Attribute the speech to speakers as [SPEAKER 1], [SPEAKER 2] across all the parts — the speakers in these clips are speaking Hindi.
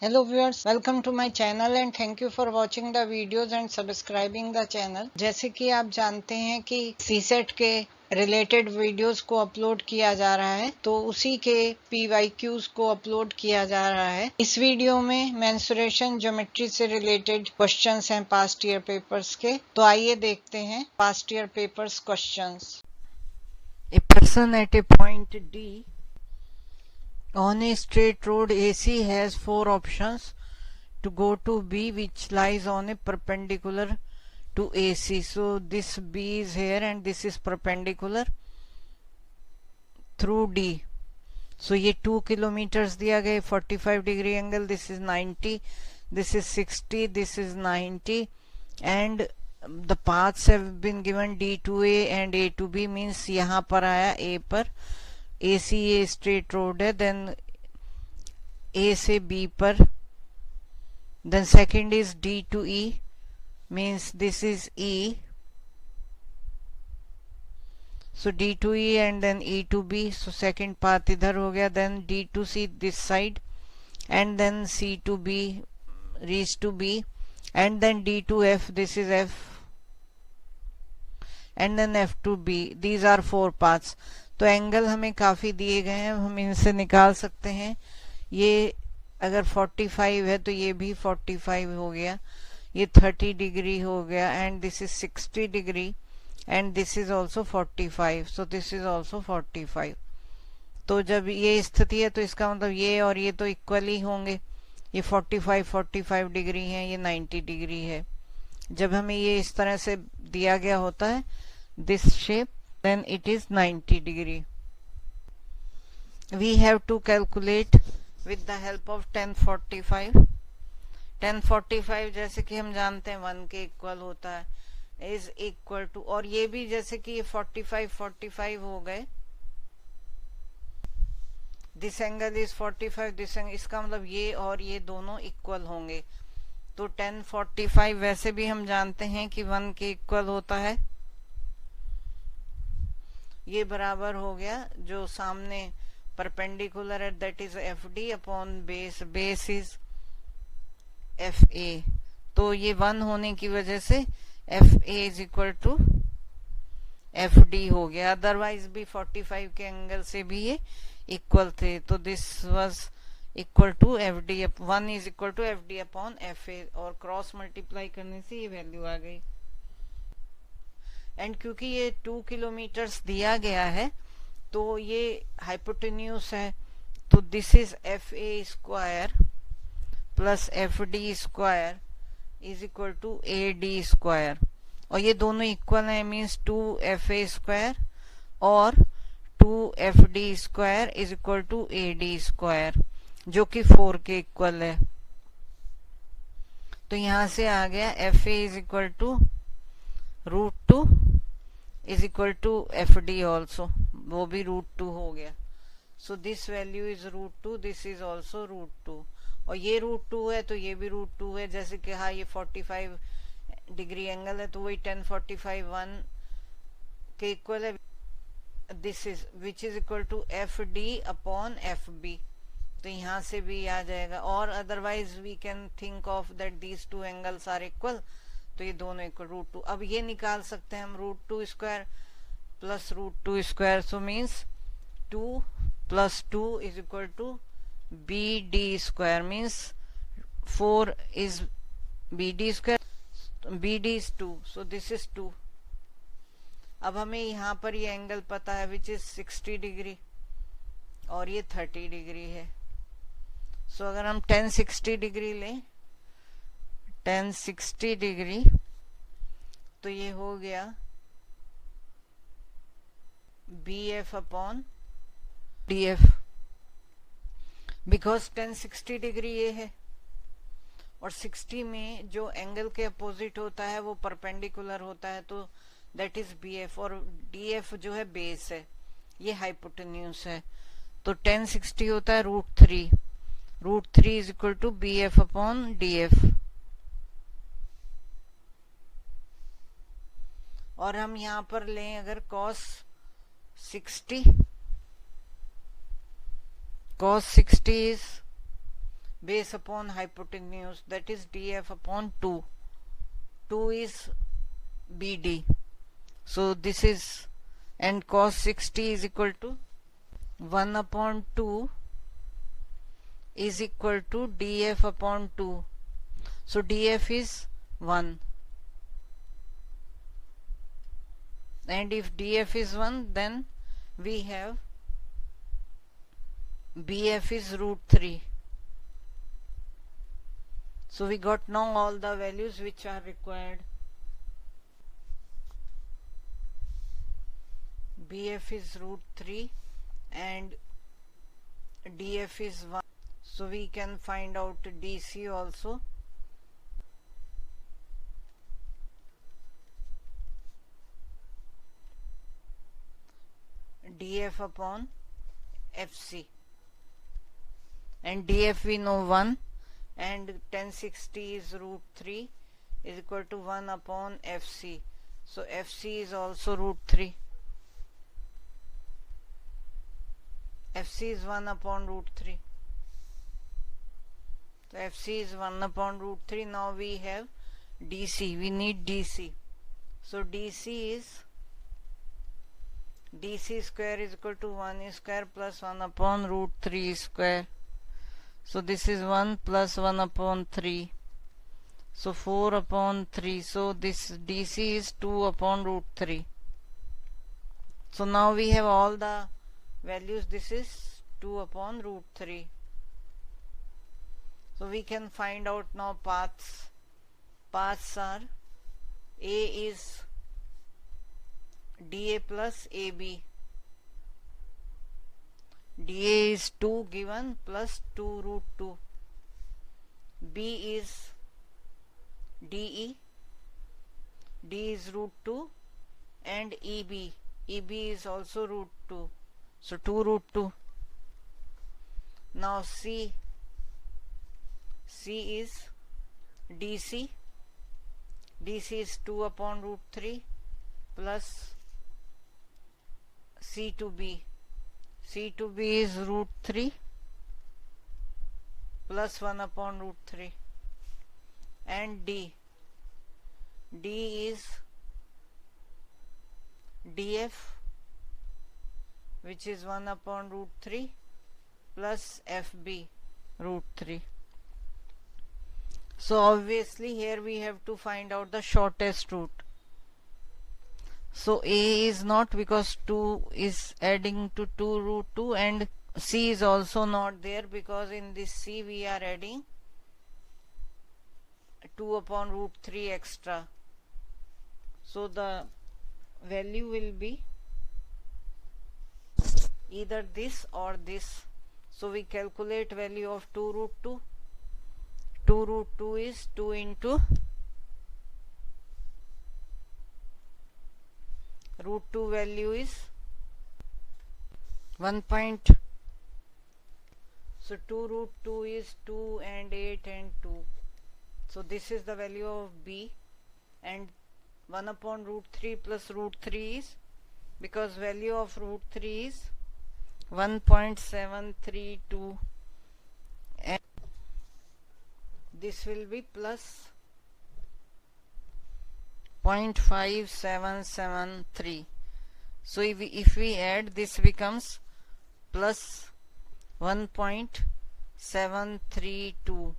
[SPEAKER 1] Hello viewers, welcome to my channel and thank you for watching the videos and subscribing the channel। जैसे कि आप जानते हैं कि सीसेट के रिलेटेड वीडियोस को अपलोड किया जा रहा है, तो उसी के PYQs को अपलोड किया जा रहा है। इस वीडियो में मेंसुरेशन ज्योमेट्री से रिलेटेड क्वेश्चंस हैं पास्ट ईयर पेपर्स के। तो आइए देखते हैं past year papers questions. A person at a point D on a straight road AC has four options to go to B, which lies on a perpendicular to AC. So this B is here and this is perpendicular through D. So ये 2 kilometers दिया गया, 45 degree angle, this is 90, this is 60, this is 90, and the paths have been given D to A and A to B, means यहाँ पर आया A पर, AC ये straight road है, then A से B पर, then second is D to E, means this is E, so D to E and then E to B, so second path इधर हो गया, then D to C this side, and then C to B reach to B, and then D to F, this is F, and then F to B. These are four paths. तो एंगल हमें काफी दिए गए हैं, हम इनसे निकाल सकते हैं। ये अगर 45 है तो ये भी 45 हो गया, ये 30 डिग्री हो गया, and this is 60 degree, and this is also 45, so this is also 45। तो जब ये स्थिति है तो इसका मतलब ये और ये तो इक्वल ही होंगे, ये 45 डिग्री है, ये 90 डिग्री है। जब हमें ये इस तरह से दिया गया होता है, this shape, then it is 90 degree. We have to calculate with the help of 1045. 1045 जैसे कि हम जानते हैं 1 के इक्वल होता है, is equal to, और ये भी जैसे कि ये 45 हो गए, this angle is 45, this angle, इसका मतलब ये और ये दोनों इक्वल होंगे। तो 1045 वैसे भी हम जानते हैं कि 1 के इक्वल होता है, ये बराबर हो गया जो सामने परपेंडिकुलर है, that is FD upon base, base is FA। तो ये 1 होने की वजह से FA is equal to FD हो गया, अदरवाइज भी 45 के एंगल से भी ये इक्वल थे। तो this was equal to FD, 1 is equal to FD upon FA, और क्रॉस मल्टीप्लाई करने से ये वैल्यू आ गई। एंड क्योंकि ये 2 किलोमीटर्स दिया गया है तो ये हाइपोटेन्यूज है, तो this is FA square plus FD square is equal to AD square, और ये दोनों इक्वल है, मीन्स 2FA स्क्वायर और 2FD square is equal to AD square, जो कि 4 के इक्वल है। तो यहां से आ गया FA is equal to √2 is equal to FD also, वो भी √2 हो गया। So this value is √2, this is also √2, और ये √2 है तो ये भी √2 है। जैसे कि हाँ ये 45 डिग्री एंगल है तो वही 1045 1 के इक्वल है, this is which is equal to FD upon FB, तो यहाँ से भी आ जाएगा। और otherwise we can think of that these two angles are equal, तो ये दोनों इक्वल √2। अब ये निकाल सकते हैं हम √2 square plus √2 square, so means 2 plus 2 is equal to BD square, means 4 is BD square, BD is 2, so this is 2। अब हमें यहाँ पर ये एंगल पता है विच इज 60 डिग्री और ये 30 डिग्री है। सो अगर हम 1060 डिग्री लें, 1060 डिग्री, तो ये हो गया BF upon DF, because 1060 degree ये है और 60 में जो एंगल के अपोजिट होता है वो परपेंडिकुलर होता है, तो दैट इज BF, और DF जो है बेस है, ये हाइपोटेन्यूज है। तो 1060 होता है √3, √3 is equal to BF upon DF। और हम यहाँ पर लें अगर cos 60 is base upon hypotenuse, that is df upon 2. 2 is BD. So this is, and cos 60 is equal to 1 upon 2 is equal to df upon 2. So df is 1. And if df is 1, then we have bf is root 3. So we got now all the values which are required. BF is root 3 and DF is 1. So we can find out DC also. DF upon FC. And DF we know 1, and 1060 is root 3 is equal to 1 upon FC. So FC is also root 3. FC is 1 upon root 3. So FC is 1 upon root 3. Now we have DC. We need DC. So DC square is equal to 1 square plus 1 upon root 3 square. So this is 1 plus 1 upon 3. So 4 upon 3. So this DC is 2 upon root 3. So now we have all the values. This is 2 upon root 3. So we can find out now paths. Paths are A is DA plus AB. DA is 2 given plus 2 root 2. B is DE. D is root 2 and EB. EB is also root 2. So 2 root 2. Now C is DC. DC is 2 upon root 3 plus C to B. C to B is root 3 plus 1 upon root 3. And D is DF, which is 1 upon root 3 plus FB root 3. So obviously here we have to find out the shortest route. So A is not, because 2 is adding to 2 root 2, and C is also not there because in this C we are adding 2 upon root 3 extra. So the value will be either this or this. So we calculate value of 2 root 2. 2 root 2 is 2 into root 2 value is 1. So 2 root 2 is 2 and 8 and 2. So this is the value of B, and 1 upon root 3 plus root 3 is, because value of root 3 is 1.732, and this will be plus 0.5773. So if we add, this becomes plus 1.732.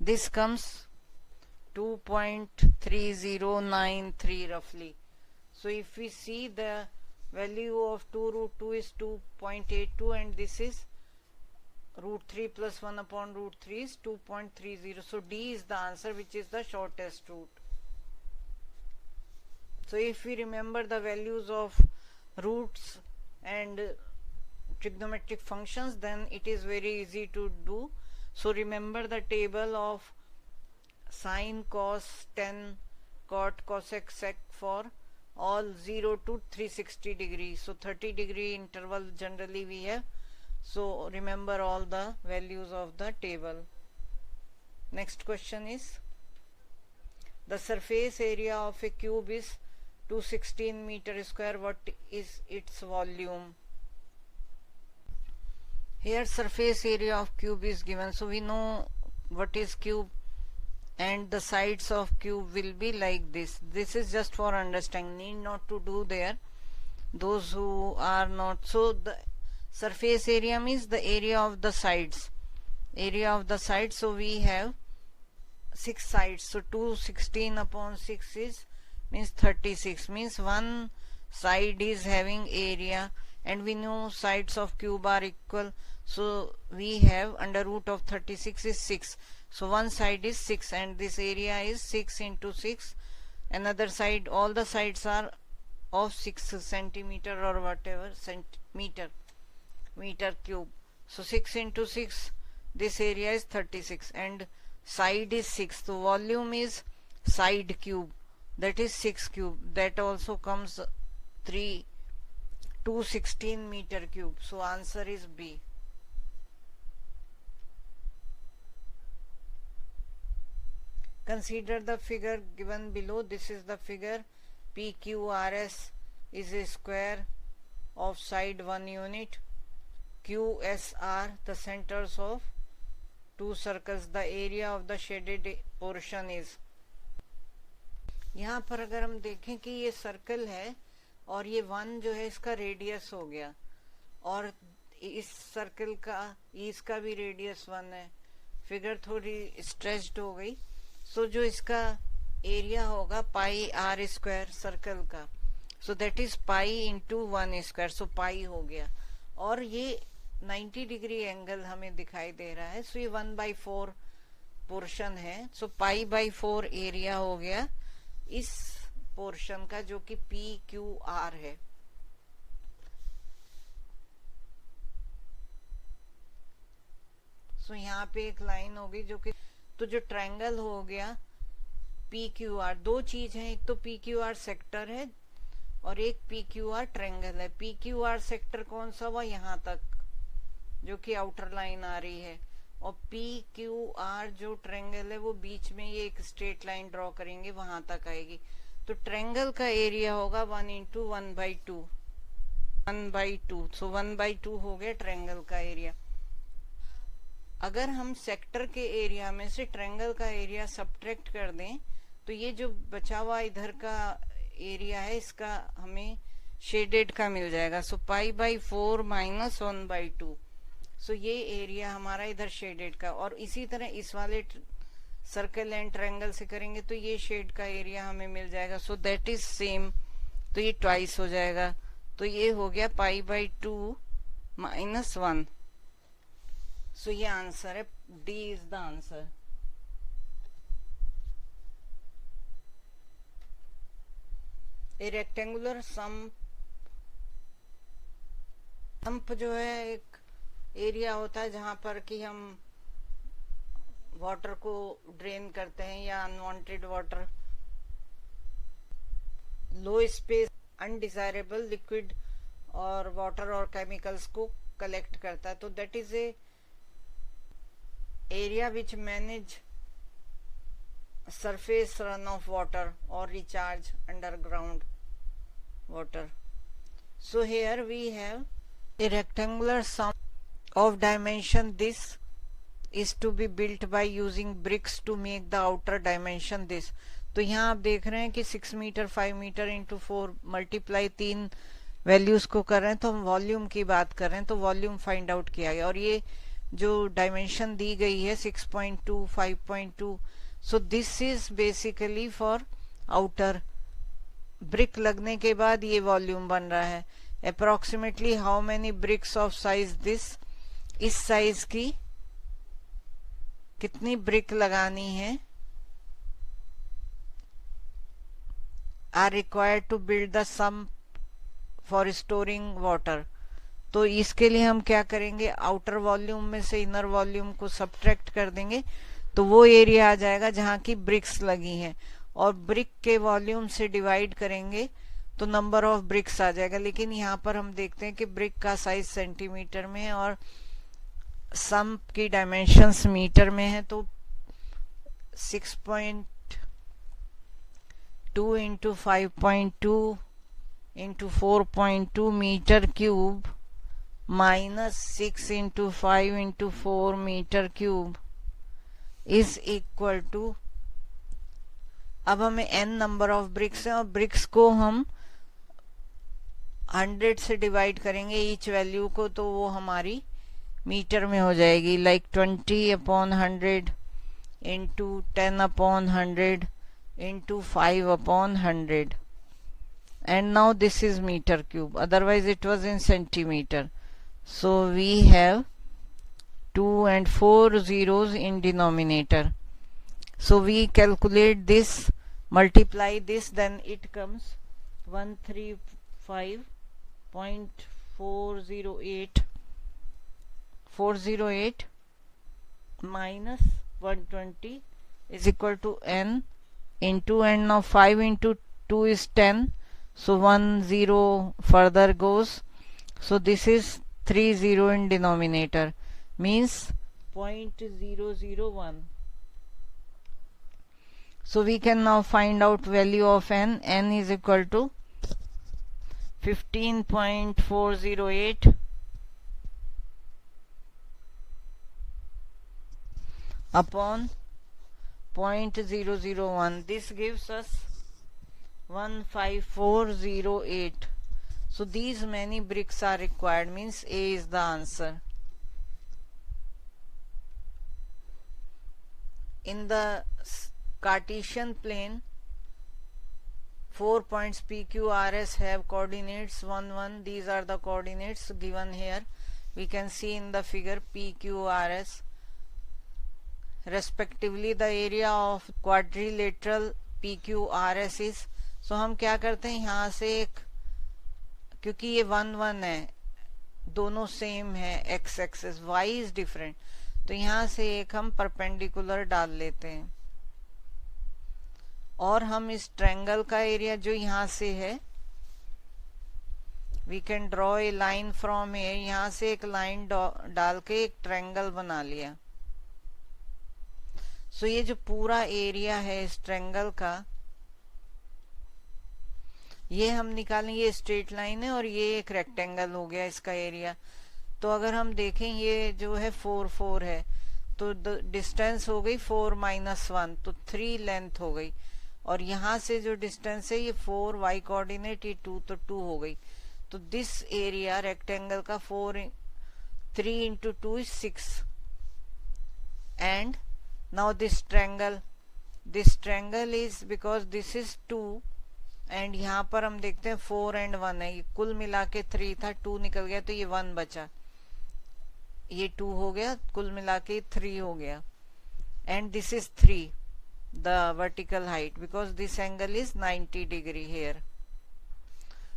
[SPEAKER 1] This comes 2.3093 roughly. So if we see, the value of 2 root 2 is 2.82, and this is root 3 plus 1 upon root 3 is 2.30. So D is the answer, which is the shortest route. So if we remember the values of roots and trigonometric functions, then it is very easy to do. So remember the table of sine, cos, tan, cot, cosec, sec for all 0 to 360 degrees. So 30 degree interval generally we have. So remember all the values of the table. Next question is, the surface area of a cube is 216 meter square. What is its volume? Here surface area of cube is given, so we know what is cube, and the sides of cube will be like this. This is just for understanding, need not to do there, those who are not. So the surface area means the area of the sides, so we have 6 sides, so 216 upon 6 is means 36, means one side is having area, and we know sides of cube are equal, so we have under root of 36 is 6, so one side is 6, and this area is 6 into 6. Another side, all the sides are of 6 centimeter or whatever centimeter, meter cube, so 6 into 6, this area is 36, and side is 6, so volume is side cube, that is 6 cube, that also comes 216 meter cube, so answer is B. Consider the figure given below. This is the figure. PQRS is a square of side 1 unit, QSR the centers of 2 circles, the area of the shaded portion is. यहाँ पर अगर हम देखें कि ये सर्कल है और ये 1 जो है इसका रेडियस हो गया, और इस सर्कल का इसका भी रेडियस 1 है, फिगर थोड़ी स्ट्रेच्ड हो गई, सो जो इसका एरिया होगा पाई आर स्क्वायर सर्कल का, so that is pi into 1 square, so pi हो गया, और ये 90 डिग्री एंगल हमें दिखाई दे रहा है, सो ये 1/4 पोर्शन है, सो पाई बाई 4 एरिया हो गया इस पोर्शन का, जो कि PQR है। सो यहाँ पे एक लाइन होगी जो कि, तो जो ट्रायंगल हो गया PQR, दो चीज है, एक तो PQR सेक्टर है और एक PQR ट्रायंगल है। PQR सेक्टर कौन सा हुआ, यहाँ तक जो कि आउटर लाइन आ रही है, और PQR जो ट्रायंगल है वो बीच में ये एक स्ट्रेट लाइन ड्रॉ करेंगे, वहां तक आएगी, तो ट्रायंगल का एरिया होगा 1 into 1/2, 1/2, सो 1/2 हो गया ट्रायंगल का एरिया। अगर हम सेक्टर के एरिया में से ट्रायंगल का एरिया सब्ट्रैक्ट कर दें, तो ये जो बचा हुआ इधर का एरिया है इसका हमें शेडेड का मिल जाएगा, सो पाई/4 माइनस 1/2, सो ये एरिया हमारा इधर शेडेड का, और इसी तरह इस वाले सर्कल एंड ट्रायंगल से करेंगे तो ये शेड का एरिया हमें मिल जाएगा, सो दैट इज सेम, तो ये ट्वाइस हो जाएगा, तो ये हो गया पाई/2 माइनस 1, सो ये आंसर है, D is the answer. A rectangular sump जो है एक एरिया होता है जहां पर कि हम वाटर को ड्रेन करते हैं या अनवांटेड वाटर, लो स्पेस अनडिजायरेबल लिक्विड और वाटर और केमिकल्स को कलेक्ट करता है, तो that is a area which manage surface run of water or recharge underground water. So here we have a rectangular sum of dimension this is to be built by using bricks to make the outer dimension this. तो यहाँ आप देख रहे हैं कि 6 metre 5 metre into 4 multiply 3 values को कर रहे हैं, तो हम वॉल्यूम की बात कर रहे हैं, तो वॉल्यूम फाइंड आउट किया गया, और ये जो डायमेंशन दी गई है 6.2 5.2, so this is basically for outer, brick लगने के बाद ये वॉल्यूम बन रहा है। approximately how many bricks of size this, इस साइज की कितनी ब्रिक लगानी है, are required to build the sump for storing water। तो इसके लिए हम क्या करेंगे, आउटर वॉल्यूम में से इनर वॉल्यूम को सब्ट्रैक्ट कर देंगे, तो वो एरिया आ जाएगा जहां की ब्रिक्स लगी हैं, और ब्रिक के वॉल्यूम से डिवाइड करेंगे तो नंबर ऑफ ब्रिक्स आ जाएगा। लेकिन यहाँ पर हम देखते हैं कि ब्रिक का साइज सेंटीमीटर में है और सम्प की डायमेंशंस मीटर में है, तो 6.2 into 5.2 into 4.2 metre cube minus 6 into 5 into 4 meter cube is equal to, अब हमें n नंबर ऑफ ब्रिक्स हैं और ब्रिक्स को हम 100 से डिवाइड करेंगे ईच वैल्यू को, तो वो हमारी मीटर में हो जाएगी, like 20/100 into 10/100 into 5/100. And now this is meter cube, otherwise it was in centimeter. So we have 2 and 4 zeros in denominator. So we calculate this, multiply this, then it comes 135.408 minus 120 is equal to n into, and now 5 into 2 is 10, so 1 0 further goes, so this is 30 in denominator, means 0.001. So we can now find out value of n. N is equal to 15.408 upon 0.001. This gives us 15408. So these many bricks are required, means A is the answer. In the Cartesian plane, 4 points PQRS have coordinates 1 1. These are the coordinates given here. We can see in the figure PQRS. Respectively, the area of quadrilateral PQRS is. So हम क्या करते हैं, यहाँ से एक, क्योंकि ये 1 1 है, दोनों सेम है, x axis, y is different, तो यहाँ से एक हम परपेंडिकुलर डाल लेते हैं और हम इस ट्रायंगल का एरिया जो यहाँ से है, we can draw a line from here, यहाँ से एक लाइन डाल के एक ट्रायंगल बना लिया. सो ये जो पूरा एरिया है इस ट्रायंगल का, ये हम निकालेंगे, ये स्ट्रेट लाइन है और ये एक रेक्टेंगल हो गया इसका एरिया. तो अगर हम देखें ये जो है 4 4 है, तो डिस्टेंस हो गई 4 - 1, तो 3 लेंथ हो गई, और यहाँ से जो डिस्टेंस है ये 4 y कोऑर्डिनेट, ये 2, तो 2 हो गई. तो दिस एरिया रेक्टेंगल का 3 into 2 is 6. And now this triangle is, because this is 2 and यहाँ पर हम देखते हैं 4 and 1 है, ये कुल मिला के 3 था, 2 निकल गया तो ये 1 बचा, ये 2 हो गया, कुल मिला के 3 हो गया. And this is 3, the vertical height, because this angle is 90 degree here.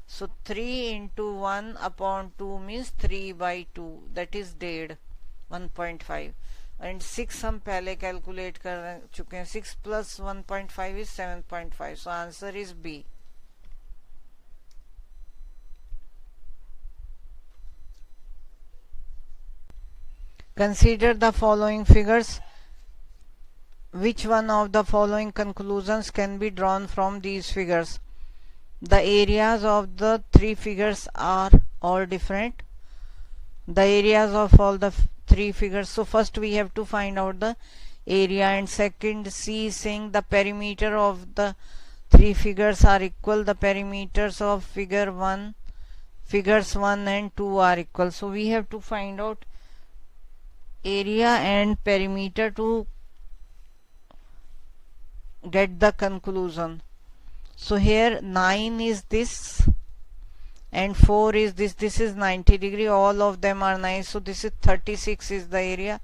[SPEAKER 1] So 3 into 1 upon 2 means 3/2, that is dead 1.5. And 6 हम पहले कैलकुलेट कर चुके हैं, 6 plus 1.5 is 7.5. So answer is B. Consider the following figures. Which one of the following conclusions can be drawn from these figures? The areas of the 3 figures are all different. The areas of all the 3 figures. So first we have to find out the area, and second C is saying the perimeter of the 3 figures are equal. The perimeters of figures 1 and 2 are equal. So we have to find out area and perimeter to get the conclusion. So here 9 is this and 4 is this. This is 90 degree, all of them are 9, so this is 36 is the area,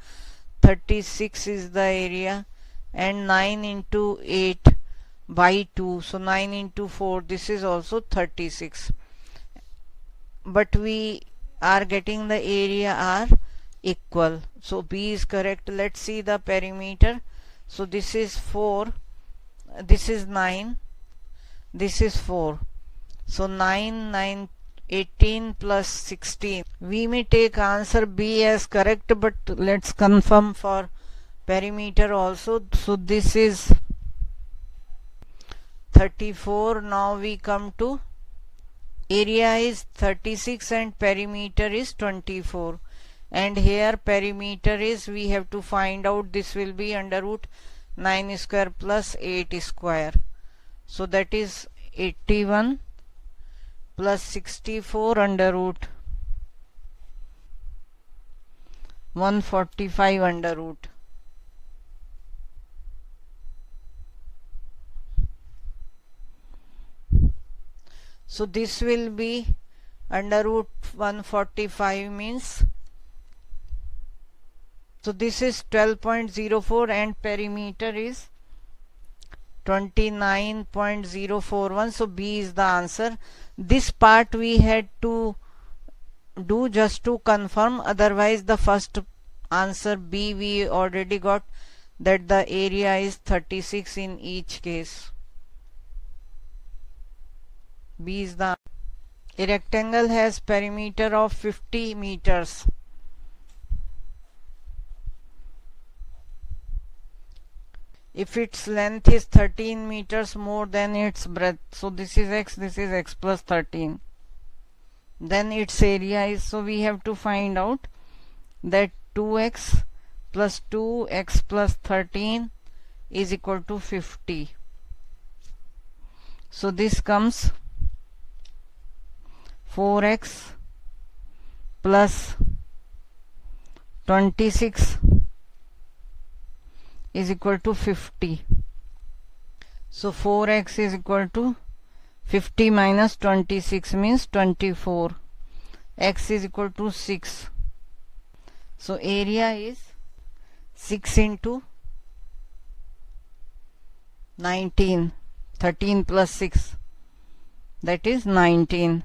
[SPEAKER 1] 36 is the area, and 9 into 8 by 2, so 9 into 4, this is also 36, but we are getting the area are equal, so B is correct. Let's see the perimeter. So this is 4, this is 9, this is 4, so 9 18 plus 16. We may take answer B as correct, but let's confirm for perimeter also. So this is 34. Now we come to area is 36 and perimeter is 24, and here perimeter is, we have to find out, this will be under root 9 square plus 8 square, so that is 81 plus 64 under root 145 under root. So this will be under root 145 means, so this is 12.04 and perimeter is 29.041. So B is the answer. This part we had to do just to confirm, otherwise the first answer B we already got, that the area is 36 in each case. B is the, a rectangle has perimeter of 50 meters. If its length is 13 meters more than its breadth, so this is x plus 13, then its area is, so we have to find out that 2x plus 2x plus 13 is equal to 50. So this comes 4x plus 26 is equal to 50. So 4x is equal to 50 minus 26 means 24. X is equal to 6. So area is 6 into 19. 13 plus 6, that is 19.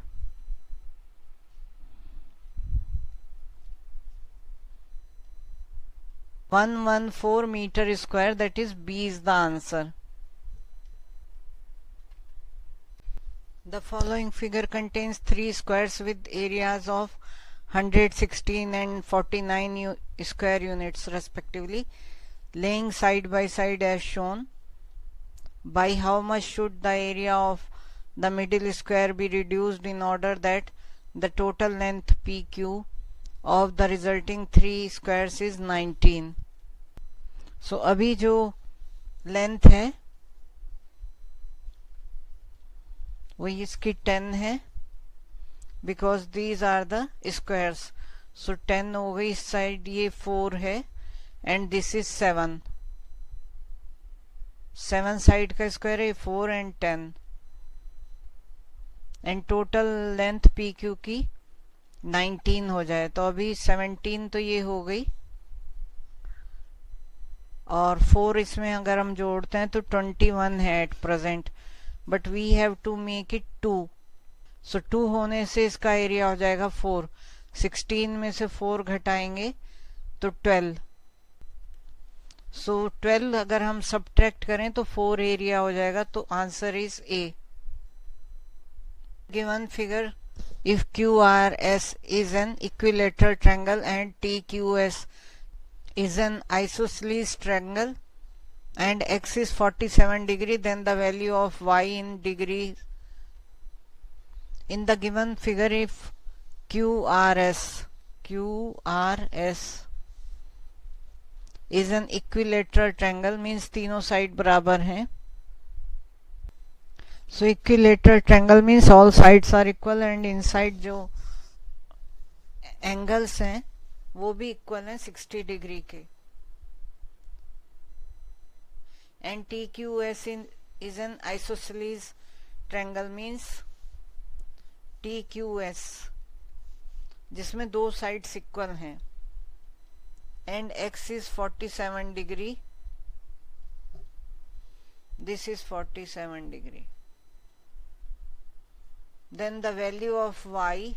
[SPEAKER 1] (114 meter square), that is B is the answer. The following figure contains 3 squares with areas of 116 and 49 square units respectively, laying side by side as shown. By how much should the area of the middle square be reduced in order that the total length PQ of the resulting 3 squares is 19? So अभी जो लेंथ है वही इसकी 10 है, because these are the squares. So 10 हो गई, इस साइड ये 4 है and this is 7. 7 साइड का स्क्वायर है 4 and 10, and total length PQ की 19 हो जाए, तो अभी 17 तो ये हो गई और 4 इसमें अगर हम जोड़ते हैं तो 21 है at present, but we have to make it 2. So 2 होने से इसका एरिया हो जाएगा 4. 16 में से 4 घटाएंगे तो 12. सो 12 अगर हम सब्ट्रैक्ट करें तो 4 एरिया हो जाएगा, तो answer is a. Given figure, if QRS is an equilateral triangle and TQS is an isosceles triangle and x is 47 degree, then the value of y in degrees. In the given figure, if QRS is an equilateral triangle, means तीनों साइड बराबर हैं. So equilateral triangle means all sides are equal and inside जो angles हैं वो भी इक्वल हैं 60 डिग्री के. And TQS is an isosceles triangle means TQS जिसमें दो साइड्स इक्वल हैं and x is 47 degree, this is 47 degree. Then the value of y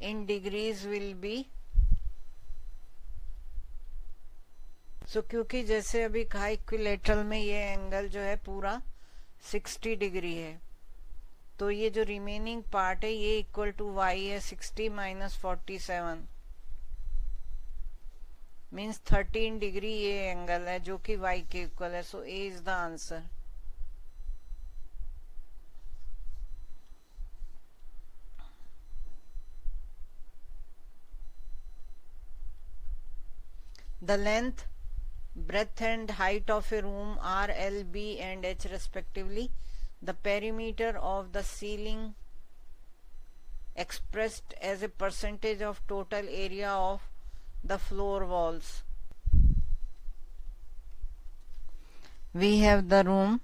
[SPEAKER 1] in degrees will be, so क्योंकि जैसे अभी कहा इक्विलेटरल में ये एंगल जो है पूरा 60 डिग्री है, तो ये जो रिमेनिंग पार्ट है ये इक्वल टू y है 60 माइनस 47 मीन्स 13 डिग्री ये एंगल है जो कि y के इक्वल है. So A is the answer. The length, breadth and height of a room are L, B and H respectively. The perimeter of the ceiling expressed as a percentage of total area of the floor walls. We have the room.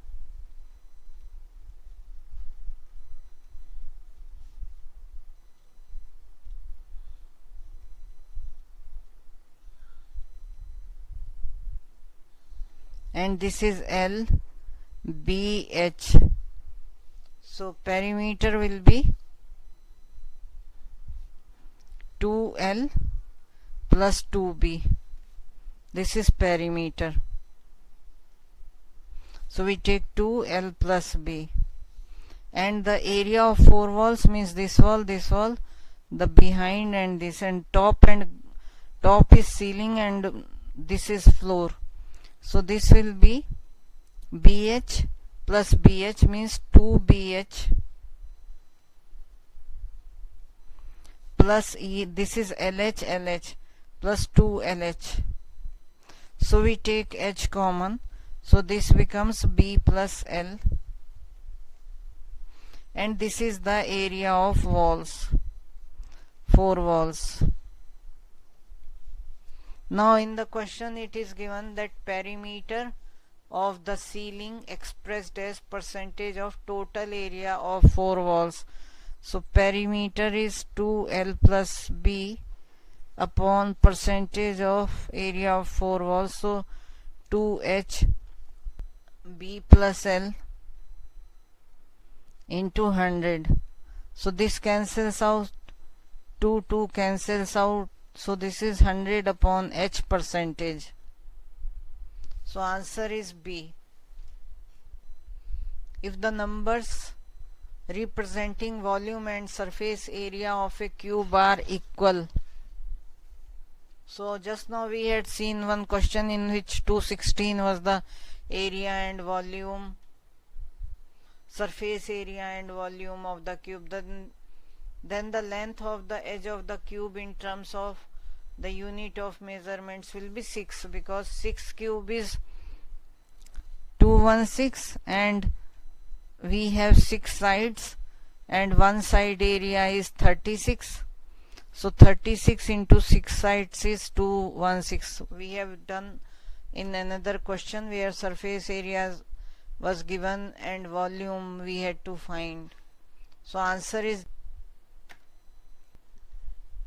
[SPEAKER 1] And this is L, B, H. So perimeter will be 2L plus 2B. This is perimeter. So we take 2L plus B. And the area of four walls means this wall, the behind and this, and top is ceiling and this is floor. So this will be BH plus BH means 2BH plus E, this is LH plus 2LH. So we take H common, so this becomes B plus L, and this is the area of walls, four walls. Now in the question it is given that perimeter of the ceiling expressed as percentage of total area of four walls. So perimeter is 2L plus B upon percentage of area of four walls. So 2H B plus L into 100. So this cancels out, 2 cancels out. So this is 100 upon H percentage. So answer is B. If the numbers representing volume and surface area of a cube are equal. So just now we had seen one question in which 216 was the area and volume, surface area and volume of the cube. Then the length of the edge of the cube in terms of the unit of measurements will be 6, because 6 cube is 216 and we have 6 sides and one side area is 36. So 36 into 6 sides is 216. We have done in another question where surface area was given and volume we had to find. So answer is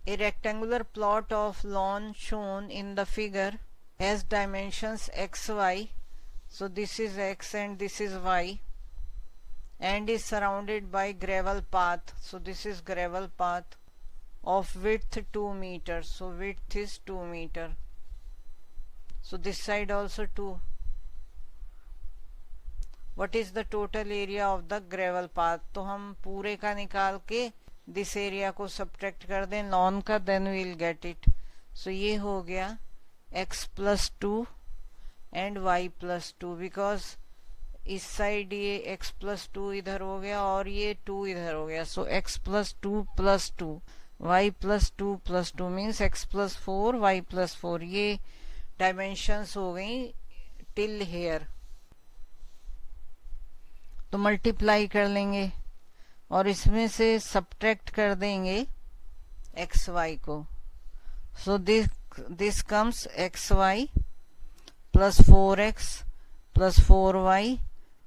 [SPEAKER 1] a rectangular plot of lawn shown in the figure has dimensions xy. So this is x and this is y, and is surrounded by gravel path. So this is gravel path of width 2 meters. So width is 2 meter. So this side also 2. What is the total area of the gravel path? तो हम पूरे का निकाल के दिस एरिया को सब्ट्रैक्ट कर दें लॉन का, then we will get it. So ये हो गया x plus 2 and y plus 2, because इस साइड ये x प्लस 2 इधर हो गया और ये 2 इधर हो गया. So x plus 2 plus 2, y plus 2 plus 2 means x plus 4 y plus 4. ये डायमेंशंस हो गई टिल हेयर. तो मल्टीप्लाई कर लेंगे और इसमें से सब्ट्रैक्ट कर देंगे एक्स वाई को. So this comes x y plus 4x plus 4y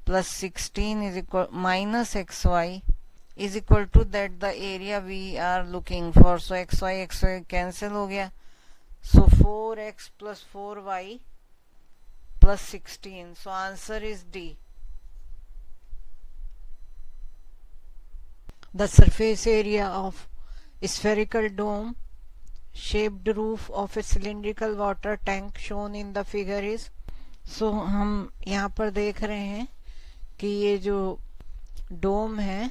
[SPEAKER 1] plus 16 is equal minus xy is equal to that the area we are looking for. So xy cancel हो गया. So 4x plus 4y plus 16. So answer is D. The surface area of a spherical dome shaped roof of a cylindrical water tank shown in the figure is. So हम यहाँ पर देख रहे हैं कि ये जो डोम है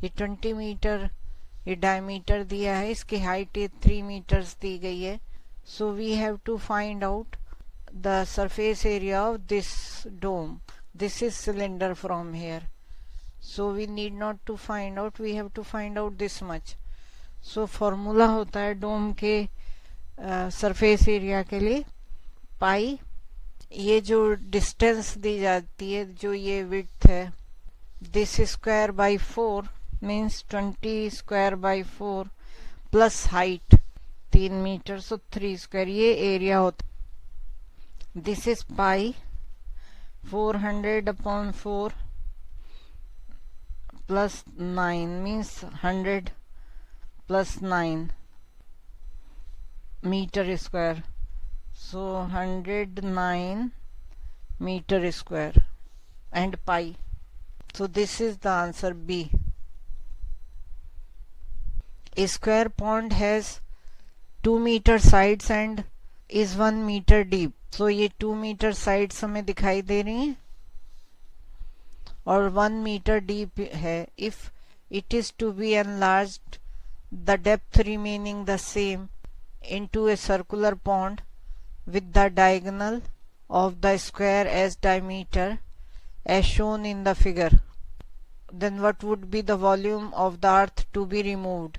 [SPEAKER 1] ये 20 मीटर ये डायमीटर दिया है, इसकी हाइट 3 मीटर्स दी गई है. So we have to find out the surface area of this dome. This is cylinder from here. So we need not to find out, we have to find out this much. So formula होता है डोम के सरफेस एरिया के लिए पाई, ये जो डिस्टेंस दी जाती है, जो ये विड्थ है, this square by 4 means 20 square by 4 plus height 3 metre, so 3 square, ये एरिया होता। This is pi 400 upon 4 plus 9 means 100 plus 9 metre square, so 109 meter square and pi. So this is the answer B. A square pond has 2 meter sides and is 1 meter deep. So ये 2 meter sides हमें दिखाई दे रही हैं और 1 meter deep है. If it is to be enlarged, the depth remaining the same, into a circular pond with the diagonal of the square as diameter as shown in the figure, then what would be the volume of the earth to be removed?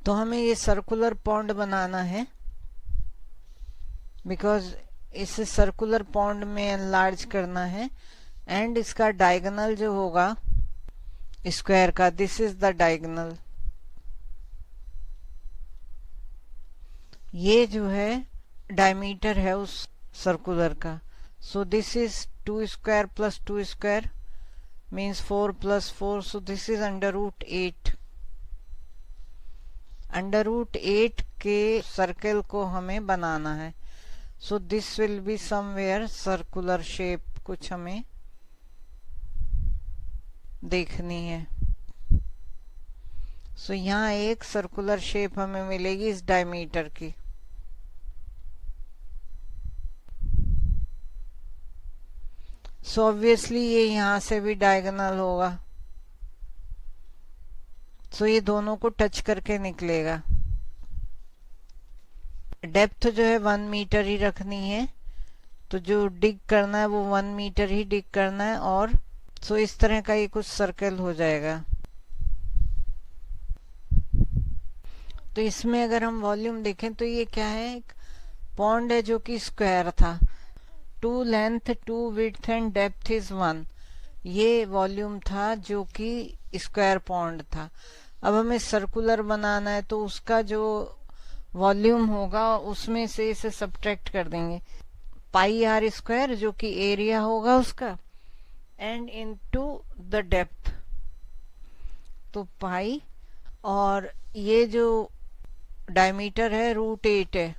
[SPEAKER 1] तो हमें ये सर्कुलर पॉन्ड बनाना है, बिकॉज इसे सर्कुलर पॉन्ड में एनलार्ज करना है एंड इसका डायगोनल जो होगा स्क्वायर का, दिस इज द डायगोनल, ये जो है डायमीटर है उस सर्कुलर का. So this is 2 square plus 2 square means 4 plus 4, so this is under root 8. Under root 8 के सर्कल को हमें बनाना है. So this will be somewhere circular shape, कुछ हमें देखनी है. सो यहाँ एक सर्कुलर शेप हमें मिलेगी इस डायमीटर की. सो ऑब्वियसली ये यहाँ से भी डायगोनल होगा, सो ये दोनों को टच करके निकलेगा. डेप्थ जो है 1 मीटर ही रखनी है, तो जो डिग करना है वो 1 मीटर ही डिग करना है, और सो इस तरह का ये कुछ सर्कल हो जाएगा. तो इसमें अगर हम वॉल्यूम देखें तो ये क्या है, एक पॉन्ड है जो कि स्क्वायर था, 2 length 2 width and depth is 1, ये वॉल्यूम था जो कि स्क्वायर पॉन्ड था. अब हमें सर्कुलर बनाना है तो उसका जो वॉल्यूम होगा उसमें से इसे सब्ट्रैक्ट कर देंगे, पाई आर स्क्वायर जो कि एरिया होगा उसका, एंड इनटू द डेप्थ, तो पाई, और ये जो डायमीटर है रूट 8 है,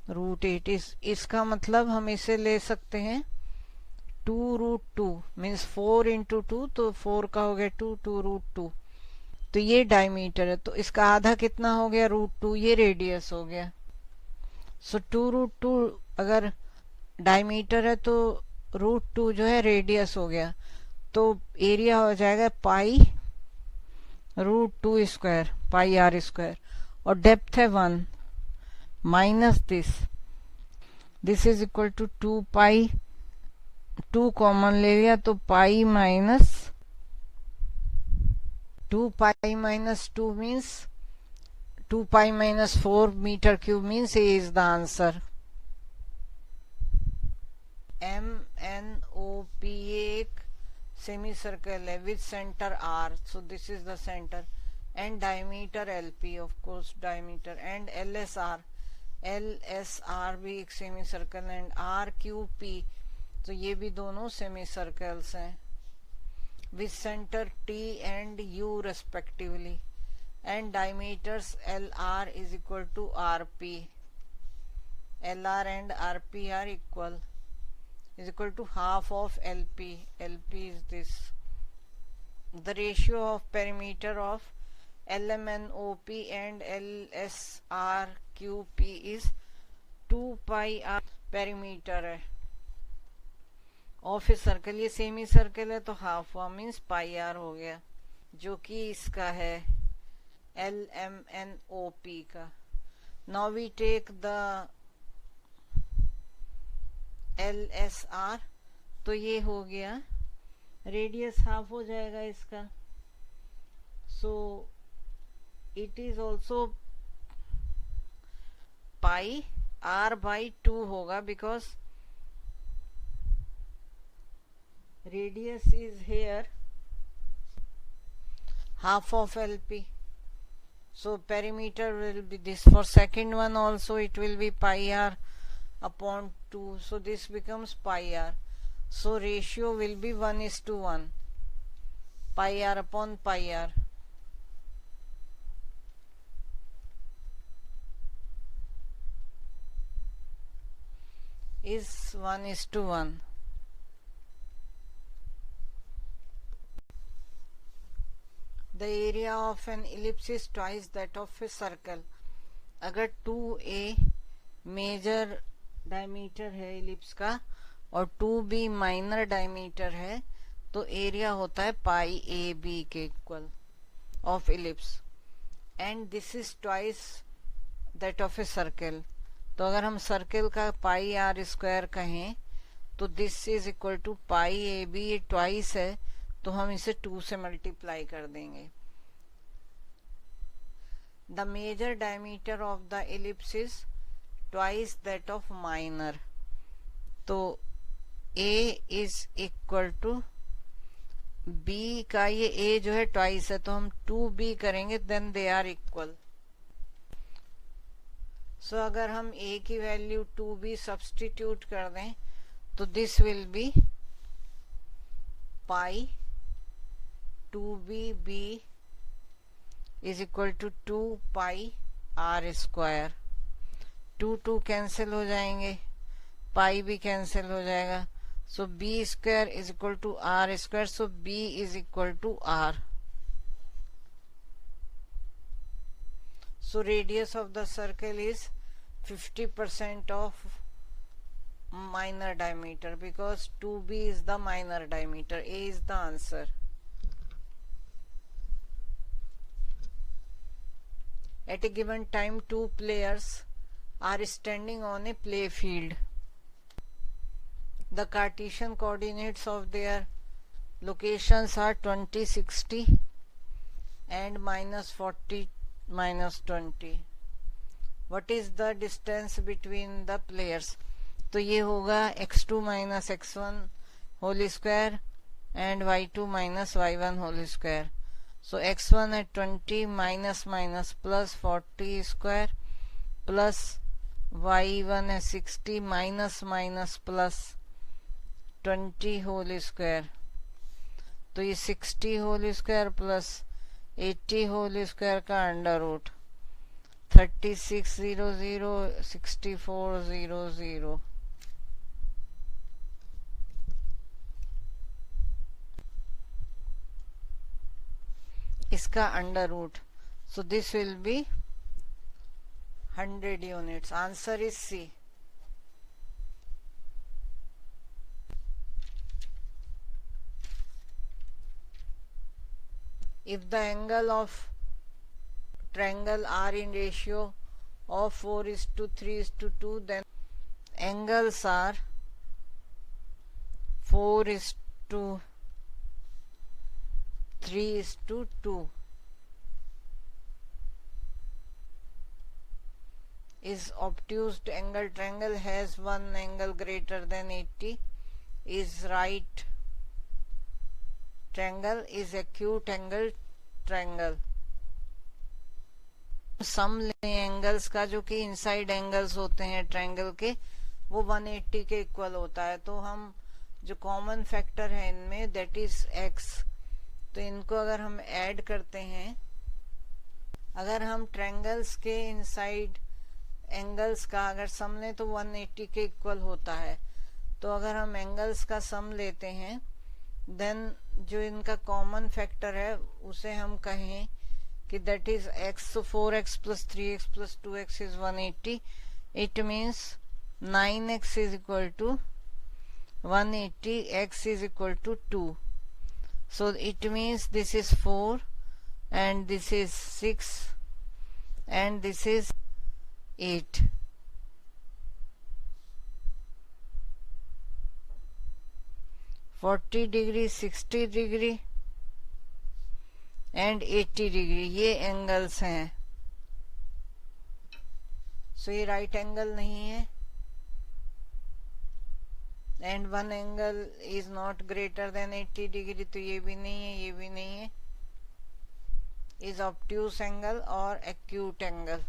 [SPEAKER 1] रूट 8 इसका मतलब हम इसे ले सकते हैं 2 रूट 2 मीन्स 4 इंटू 2, तो 4 का हो गया 2, 2 रूट 2, तो ये डायमीटर है, तो इसका आधा कितना हो गया रूट 2, ये रेडियस हो गया. सो 2 रूट 2 अगर डायमीटर है तो रूट 2 जो है रेडियस हो गया, तो एरिया हो जाएगा pi root 2 square pi r square, और डेप्थ है 1 minus this is equal to 2 pi, 2 common ले लिया तो pi minus 2 pi minus 2 means 2 pi minus 4 metre cube means a is the answer. MNOP एक सेमी सर्कल है with centre R, so this is the centre, and diameter LP, of course diameter, and LSR भी एक सेमी सर्कल, एंड RQP, तो ये भी दोनों सेमी सर्कल्स हैं with center T and U respectively, and diameters LR is equal to RP. LR and RP are equal, is equal to half of LP. LP is this. The ratio of perimeter of LMNOP and LSRQP is 2 pi R. perimeter है ऑफ ए सर्कल, ये सेमी सर्कल है तो हाफ हुआ मीन्स पाई आर हो गया, जो कि इसका है LMNOP का. Now we take the LSR, तो ये हो गया रेडियस हाफ हो जाएगा इसका, so it is also pi r by 2 होगा, because radius is here half of LP. So perimeter will be this. For second one also it will be pi r upon 2. So this becomes pi r. So ratio will be 1:1. Pi r upon pi r. Is 1:1. The area of an ellipse is twice that of a circle. अगर 2a मेजर डायमीटर है एलिप्स का और 2b माइनर डायमीटर है, तो एरिया होता है पाई ए बी के equal of ellipse, and this is twice that of a circle. तो अगर हम सर्कल का पाई आर स्क्वायर कहें तो this is equal to pi a b, ये ट्वाइस है तो हम इसे 2 से मल्टीप्लाई कर देंगे. The major diameter of the ellipse is twice that of minor. तो a is equal to b का, ये a जो है ट्वाइस है तो हम 2b करेंगे, देन दे आर इक्वल. सो अगर हम a की वैल्यू 2b सब्स्टिट्यूट कर दें तो this will be pi 2b is equal to 2 pi r square. 2 cancel हो जाएंगे, पाई भी कैंसिल हो जाएगा. So b square is equal to r square. So b is equal to r. So radius of the circle is 50% of minor diameter, because 2b is the minor diameter. A is the answer. At a given time, 2 players are standing on a play field. The Cartesian coordinates of their locations are 20, 60 and -40, -20. What is the distance between the players? तो ये होगा x2 minus x1 whole square and y2 minus y1 whole square. So x1 at 20 minus plus 40 square plus y1 at 60 minus plus 20 whole square. तो ये 60 whole square plus 80 whole square का अंडर रूट 3600 6400. इसका under root. So this will be 100 units. Answer is C. If the angle of triangle are in ratio of 4:3:2, then angles are 4:3:2. Is obtuse angle triangle has one angle greater than 80? Is right triangle is acute angle triangle. Some angles का जो कि इनसाइड एंगल्स होते हैं ट्रायंगल के, वो 180 के इक्वल होता है. तो हम जो कॉमन फैक्टर है इनमें दैट इज x, तो इनको अगर हम ऐड करते हैं, अगर हम ट्रायंगल्स के इनसाइड एंगल्स का अगर सम लें तो 180 के इक्वल होता है. तो अगर हम एंगल्स का सम लेते हैं देन जो इनका कॉमन फैक्टर है उसे हम कहें कि that is x. so 4x plus 3x plus 2x is 180. it means 9x is equal to 180, x is equal to 2. so it means this is 4 and this is 6 and this is 8. (40°, 60° and 80°, ये एंगल्स हैं. सो ये राइट एंगल नहीं है, and one angle is not greater than 80 degree, तो ये भी नहीं है, ये भी नहीं है. इज ऑब्ट्यूस एंगल और एक्यूट एंगल.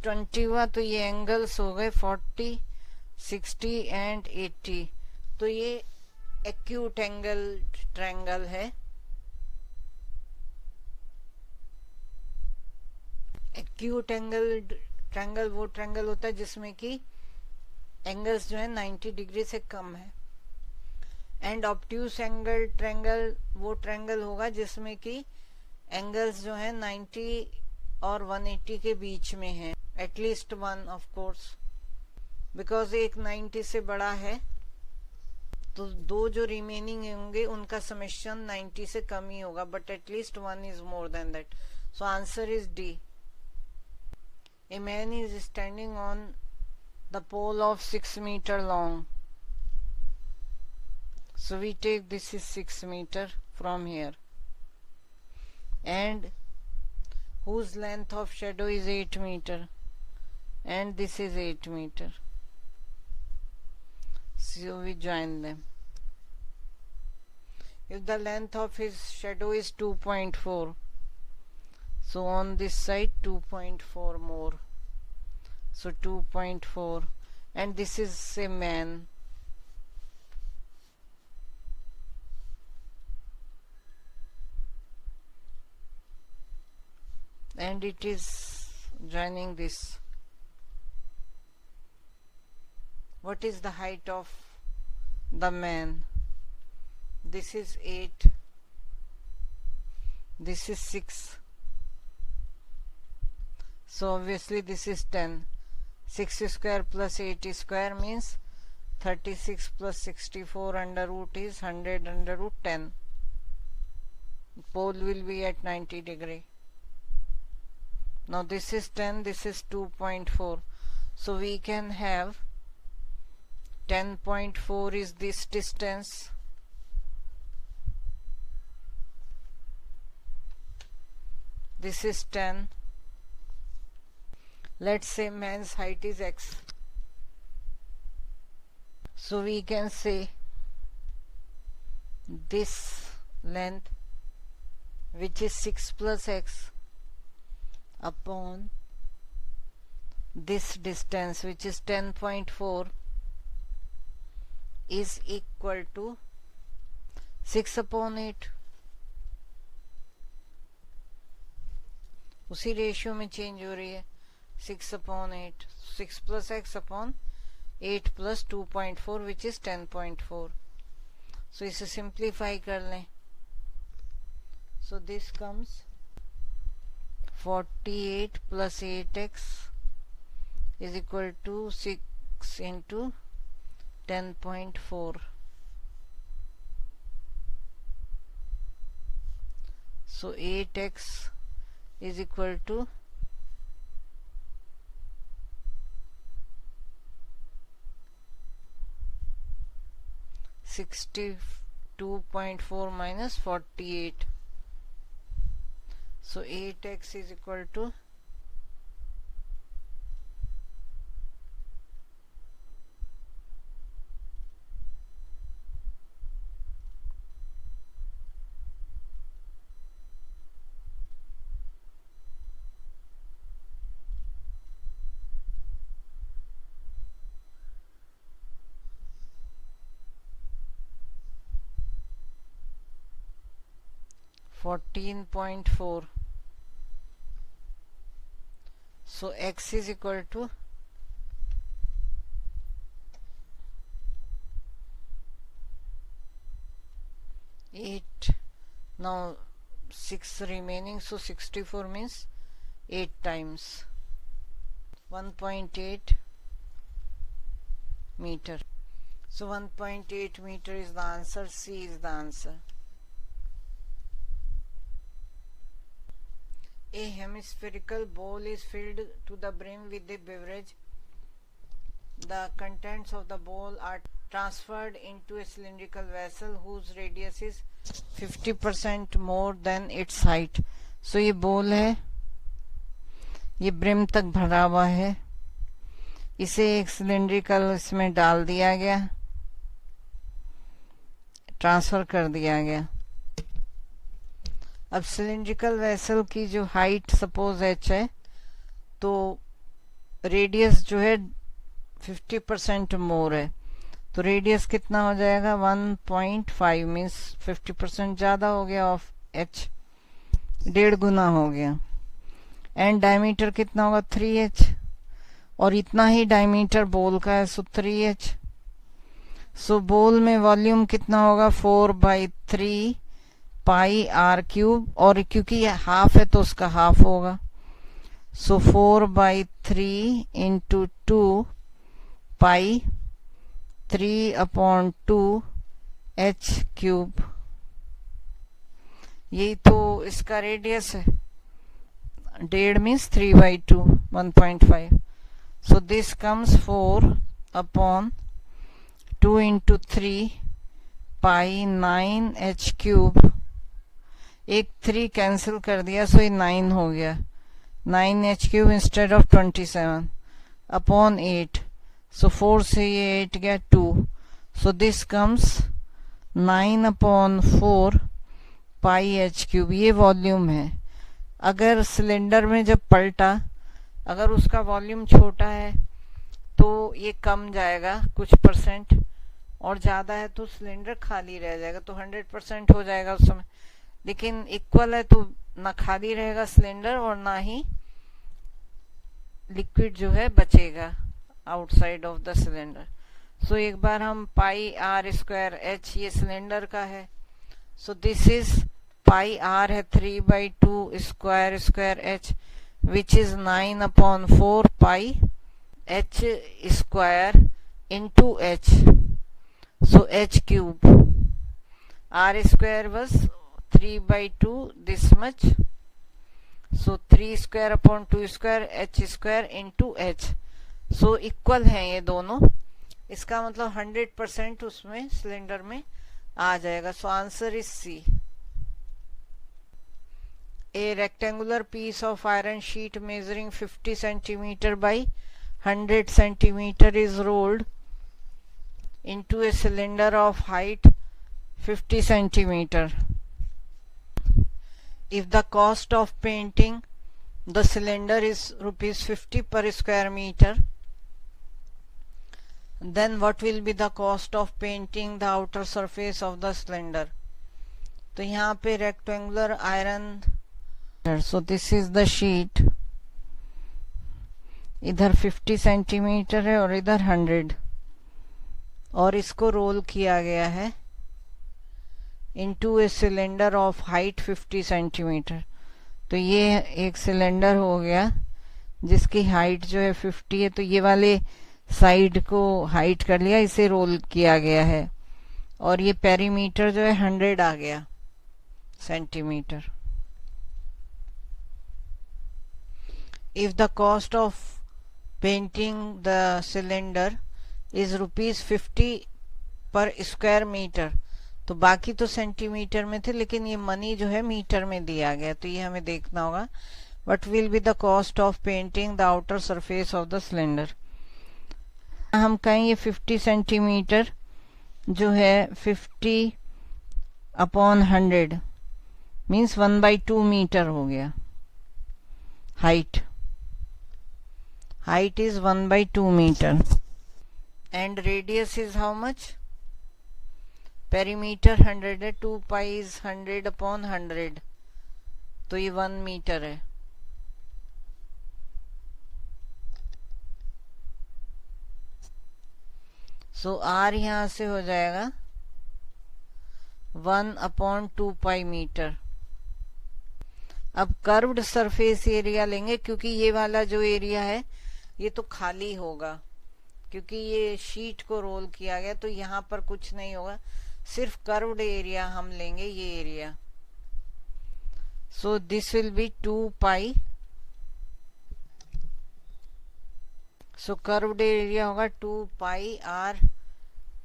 [SPEAKER 1] 20 हुआ तो ये एंगल्स हो गए 40, 60 एंड 80. तो ये एक्यूट एंगल ट्रायंगल है. एक्यूट एंगल ट्रायंगल वो ट्रायंगल होता है जिसमें कि एंगल्स जो है 90 डिग्री से कम है. एंड ऑब्ट्यूस एंगल ट्रायंगल वो ट्रायंगल होगा जिसमें कि एंगल्स जो है 90 और 180 के बीच में है. At least one of course, because एक 90 से बड़ा है, तो दो जो रिमेनिंग होंगे उनका समेशन 90 से कम ही होगा, but at least one is more than that. So answer is D. A man is standing on the pole of 6 meter long. So we take this is 6 meter from here, and whose length of shadow is 8 meter, and this is 8 meter. So we join them. If the length of his shadow is 2.4, so on this side 2.4 more, so 2.4, and this is a man. And it is joining this. What is the height of the man? This is 8, this is 6. So obviously this is 10. 6 square plus 8 square means 36 plus 64 under root is 100 under root 10. Pole will be at 90 degree. Now this is 10, this is 2.4. So we can have 10.4 is this distance. This is 10. Let's say man's height is x. So we can say this length, which is 6 plus x, upon this distance, which is 10.4, is equal to 6 upon 8. उसी रेशियो में चेंज हो रही है. 6 upon 8, 6 plus x upon 8 plus 2.4, which is 10.4. So इसे simplify कर लें. So this comes 48 plus 8x is equal to 6 into 10.4. So 8x is equal to 62.4 minus 48. So 8x is equal to 14.4. So x is equal to 8. Now 6 remaining, so 64 means 8 times 1.8 meter. So 1.8 meter is the answer. C is the answer. A hemispherical bowl is filled to the brim with a beverage. The contents of the bowl are transferred into a cylindrical vessel whose radius is 50% more than its height. So ये bowl है, ये ब्रिम तक भरा हुआ है, इसे एक सिलेंड्रिकल इसमें डाल दिया गया, ट्रांसफर कर दिया गया। अब सिलेंड्रिकल वेसल की जो हाइट सपोज h है, तो रेडियस जो है 50% मोर है, तो रेडियस कितना हो जाएगा 1.5 मीन्स 50% ज्यादा हो गया ऑफ h, 1.5 गुना हो गया। एंड डायमीटर कितना होगा 3h, और इतना ही डायमीटर बोल का है, सो 3h। सो बोल में वॉल्यूम कितना होगा 4/3 पाई r क्यूब, और क्योंकि ये हाफ है तो उसका हाफ होगा, सो 4/3 इंटू 2 पाई 3/2 h क्यूब। यही तो इसका रेडियस है, 1.5 means 3/2 1.5। So this comes 4/2 into 3 pi 9h cube. एक 3 कैंसिल कर दिया, सो ये 9 हो गया, 9h cube instead of 27 upon 8। सो 4 से ये 8 गया 2, so this comes 9/4 pi h cube. ये वॉल्यूम है। अगर सिलेंडर में जब पलटा, अगर उसका वॉल्यूम छोटा है तो ये कम जाएगा कुछ परसेंट, और ज्यादा है तो सिलेंडर खाली रह जाएगा, तो 100% हो जाएगा उस समय। लेकिन इक्वल है तो ना खाली रहेगा सिलेंडर और ना ही लिक्विड जो है बचेगा आउटसाइड ऑफ द सिलेंडर। सो एक बार हम पाई r स्क्वायर h, ये सिलेंडर का है, so this is pi r है 3/2 square square h, which is 9/4 pi h square into h, so h cube. r square was 3/2 this much, so 3 square upon 2 square h square into h, so equal हैं ये दोनों। इसका मतलब 100% उसमें सिलेंडर में आ जाएगा। So answer is C. A rectangular piece of iron sheet measuring 50 centimeter by 100 centimeter is rolled into a cylinder of height 50 centimeter. If the cost of painting the cylinder is rupees 50 per square meter, then what will be the cost of painting the outer surface of the cylinder? तो यहाँ पे rectangular iron, so this is the sheet, इधर 50 सेंटीमीटर है और इधर 100, और इसको रोल किया गया है into a cylinder of height 50 centimetre. तो ये एक सिलेंडर हो गया जिसकी हाइट जो है 50 है, तो ये वाले साइड को हाइट कर लिया, इसे रोल किया गया है, और ये पेरीमीटर जो है 100 आ गया centimetre. If the cost of painting the cylinder is rupees 50 per square meter, तो बाकी तो सेंटीमीटर में थे, लेकिन ये मनी जो है मीटर में दिया गया, तो ये हमें देखना होगा। What will be the cost of painting the outer surface of the cylinder? हम कहेंगे 50 सेंटीमीटर जो है 50/100 मीन्स 1/2 मीटर हो गया। height is 1/2 meter, and radius is how much? Perimeter 100 है, 2 pi is 100/100, तो ये 1 मीटर है। सो r यहां से हो जाएगा 1/2 pi मीटर। अब कर्व्ड सरफेस एरिया लेंगे, क्योंकि ये वाला जो एरिया है ये तो खाली होगा, क्योंकि ये शीट को रोल किया गया, तो यहाँ पर कुछ नहीं होगा, सिर्फ कर्व्ड एरिया हम लेंगे, ये area. So this will be 2 pi, so curved area होगा 2 pi r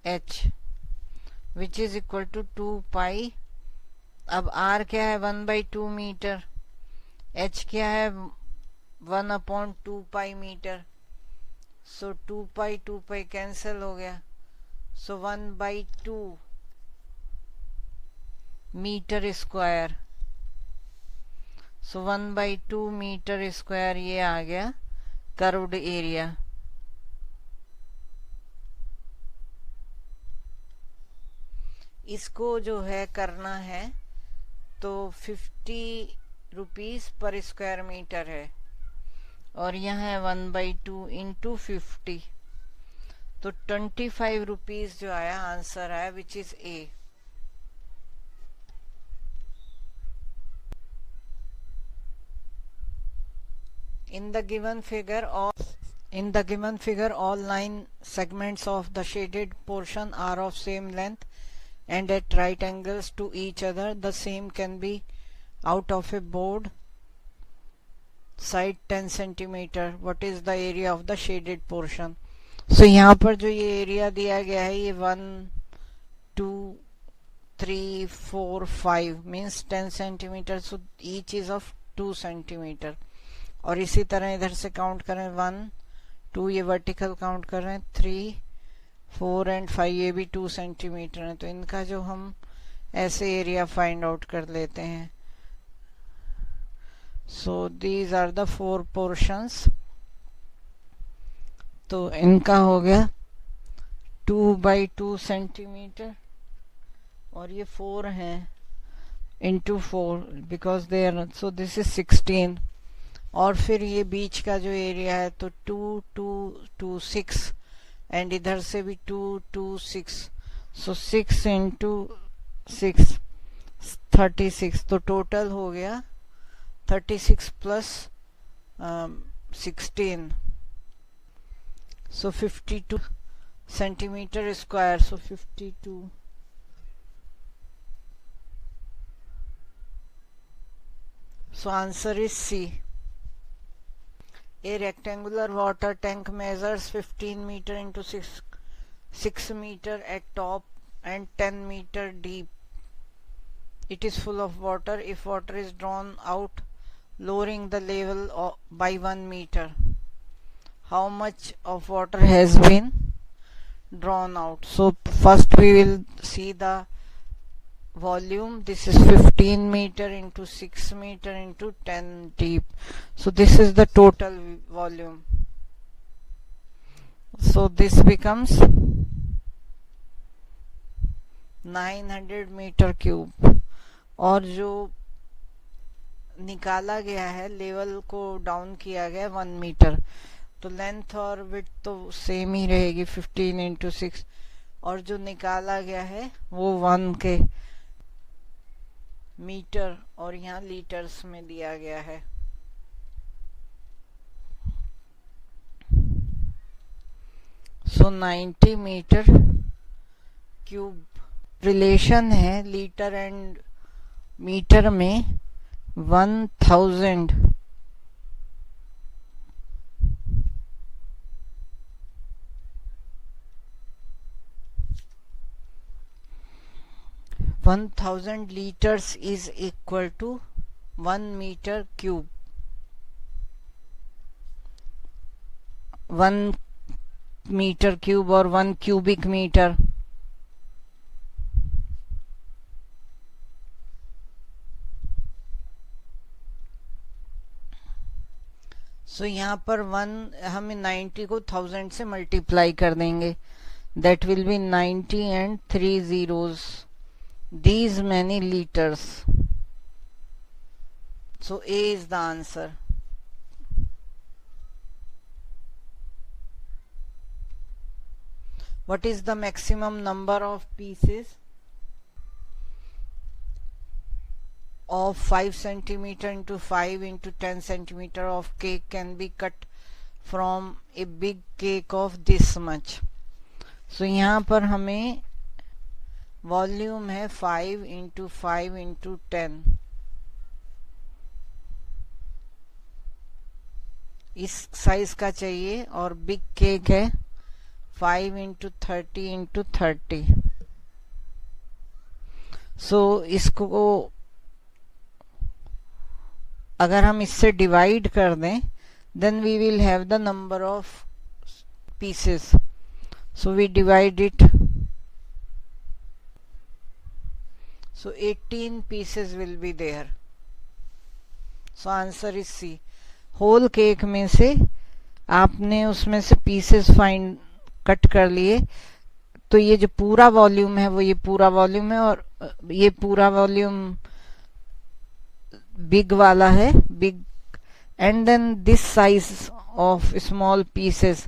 [SPEAKER 1] h, which is equal to 2 pi. अब r क्या है 1/2 मीटर, h क्या है 1/2 पाई मीटर. सो 2 पाई कैंसिल हो गया. सो 1/2 मीटर स्क्वायर. सो 1/2 मीटर स्क्वायर ये आ गया कर्व्ड एरिया. इसको जो है करना है तो 50 रुपीज पर स्क्वायर मीटर है और यहाँ है 1/2 इंटू 50 तो 25 रुपीज जो आया आंसर आया which is a. In the given figure, all 9 segments of the shaded portion are of same length and at right angles to each other. The same can be out of a board side 10 centimeter. What is the area of the shaded portion? So यहाँ पर जो ये एरिया दिया गया है ये 1 2 3 4 5 means 10 centimeter. So each is of 2 centimeter. और इसी तरह इधर से काउंट करें 1 2 ये वर्टिकल काउंट कर रहे हैं 3 4 एंड 5 ये भी 2 सेंटीमीटर है. तो इनका जो हम ऐसे एरिया फाइंड आउट कर लेते हैं. So these are the 4 portions. तो इनका हो गया 2/2 सेंटीमीटर और ये 4 हैं into 4 because they are. So this is 16. और फिर ये बीच का जो एरिया है तो 2 2 2 6 एंड इधर से भी 2 2 6. So 6 into 6 36. तो टोटल हो गया 36 plus 16. So 52 centimetre square. So 52. So answer is C. A rectangular water tank measures 15 meter into 6 meter at top and 10 meter deep. It is full of water. If water is drawn out, lowering the level by 1 meter, how much of water has been drawn out? So first we will see the volume. This is 15 meter into 6 meter into 10 deep. So this is the total volume. So this becomes 900 meter cube. और जो निकाला गया है लेवल को डाउन किया गया 1 मीटर. तो लेंथ और विड्थ तो सेम ही रहेगी 15 इंटू 6 और जो निकाला गया है वो 1 के मीटर और यहाँ लीटर्स में दिया गया है. सो 90 मीटर क्यूब. रिलेशन है लीटर एंड मीटर में 1000 1000 liters is equal to 1 meter cube. 1 meter cube or 1 cubic meter. So यहाँ पर 1 हमें 90 को 1000 से मल्टीप्लाई कर देंगे. That will be 90 and 3 zeros. These many liters. So A is the answer. What is the maximum number of pieces of 5 centimeter into 5 into 10 centimeter of cake can be cut from a big cake of this much? So यहाँ पर हमें वॉल्यूम है 5 इंटू 5 इंटू 10. इस साइज का चाहिए और बिग केक है 5 इंटू 30 इंटू 30. सो इसको अगर हम इससे डिवाइड कर दें then we will have the number of pieces. So we divide it. So 18 pieces will be there. So answer is C. Whole cake में से आपने उसमें से पीसेस फाइंड कट कर लिए, तो ये जो पूरा वॉल्यूम है वो ये पूरा वॉल्यूम है, और ये पूरा वॉल्यूम बिग वाला है, big, and then this size of small pieces,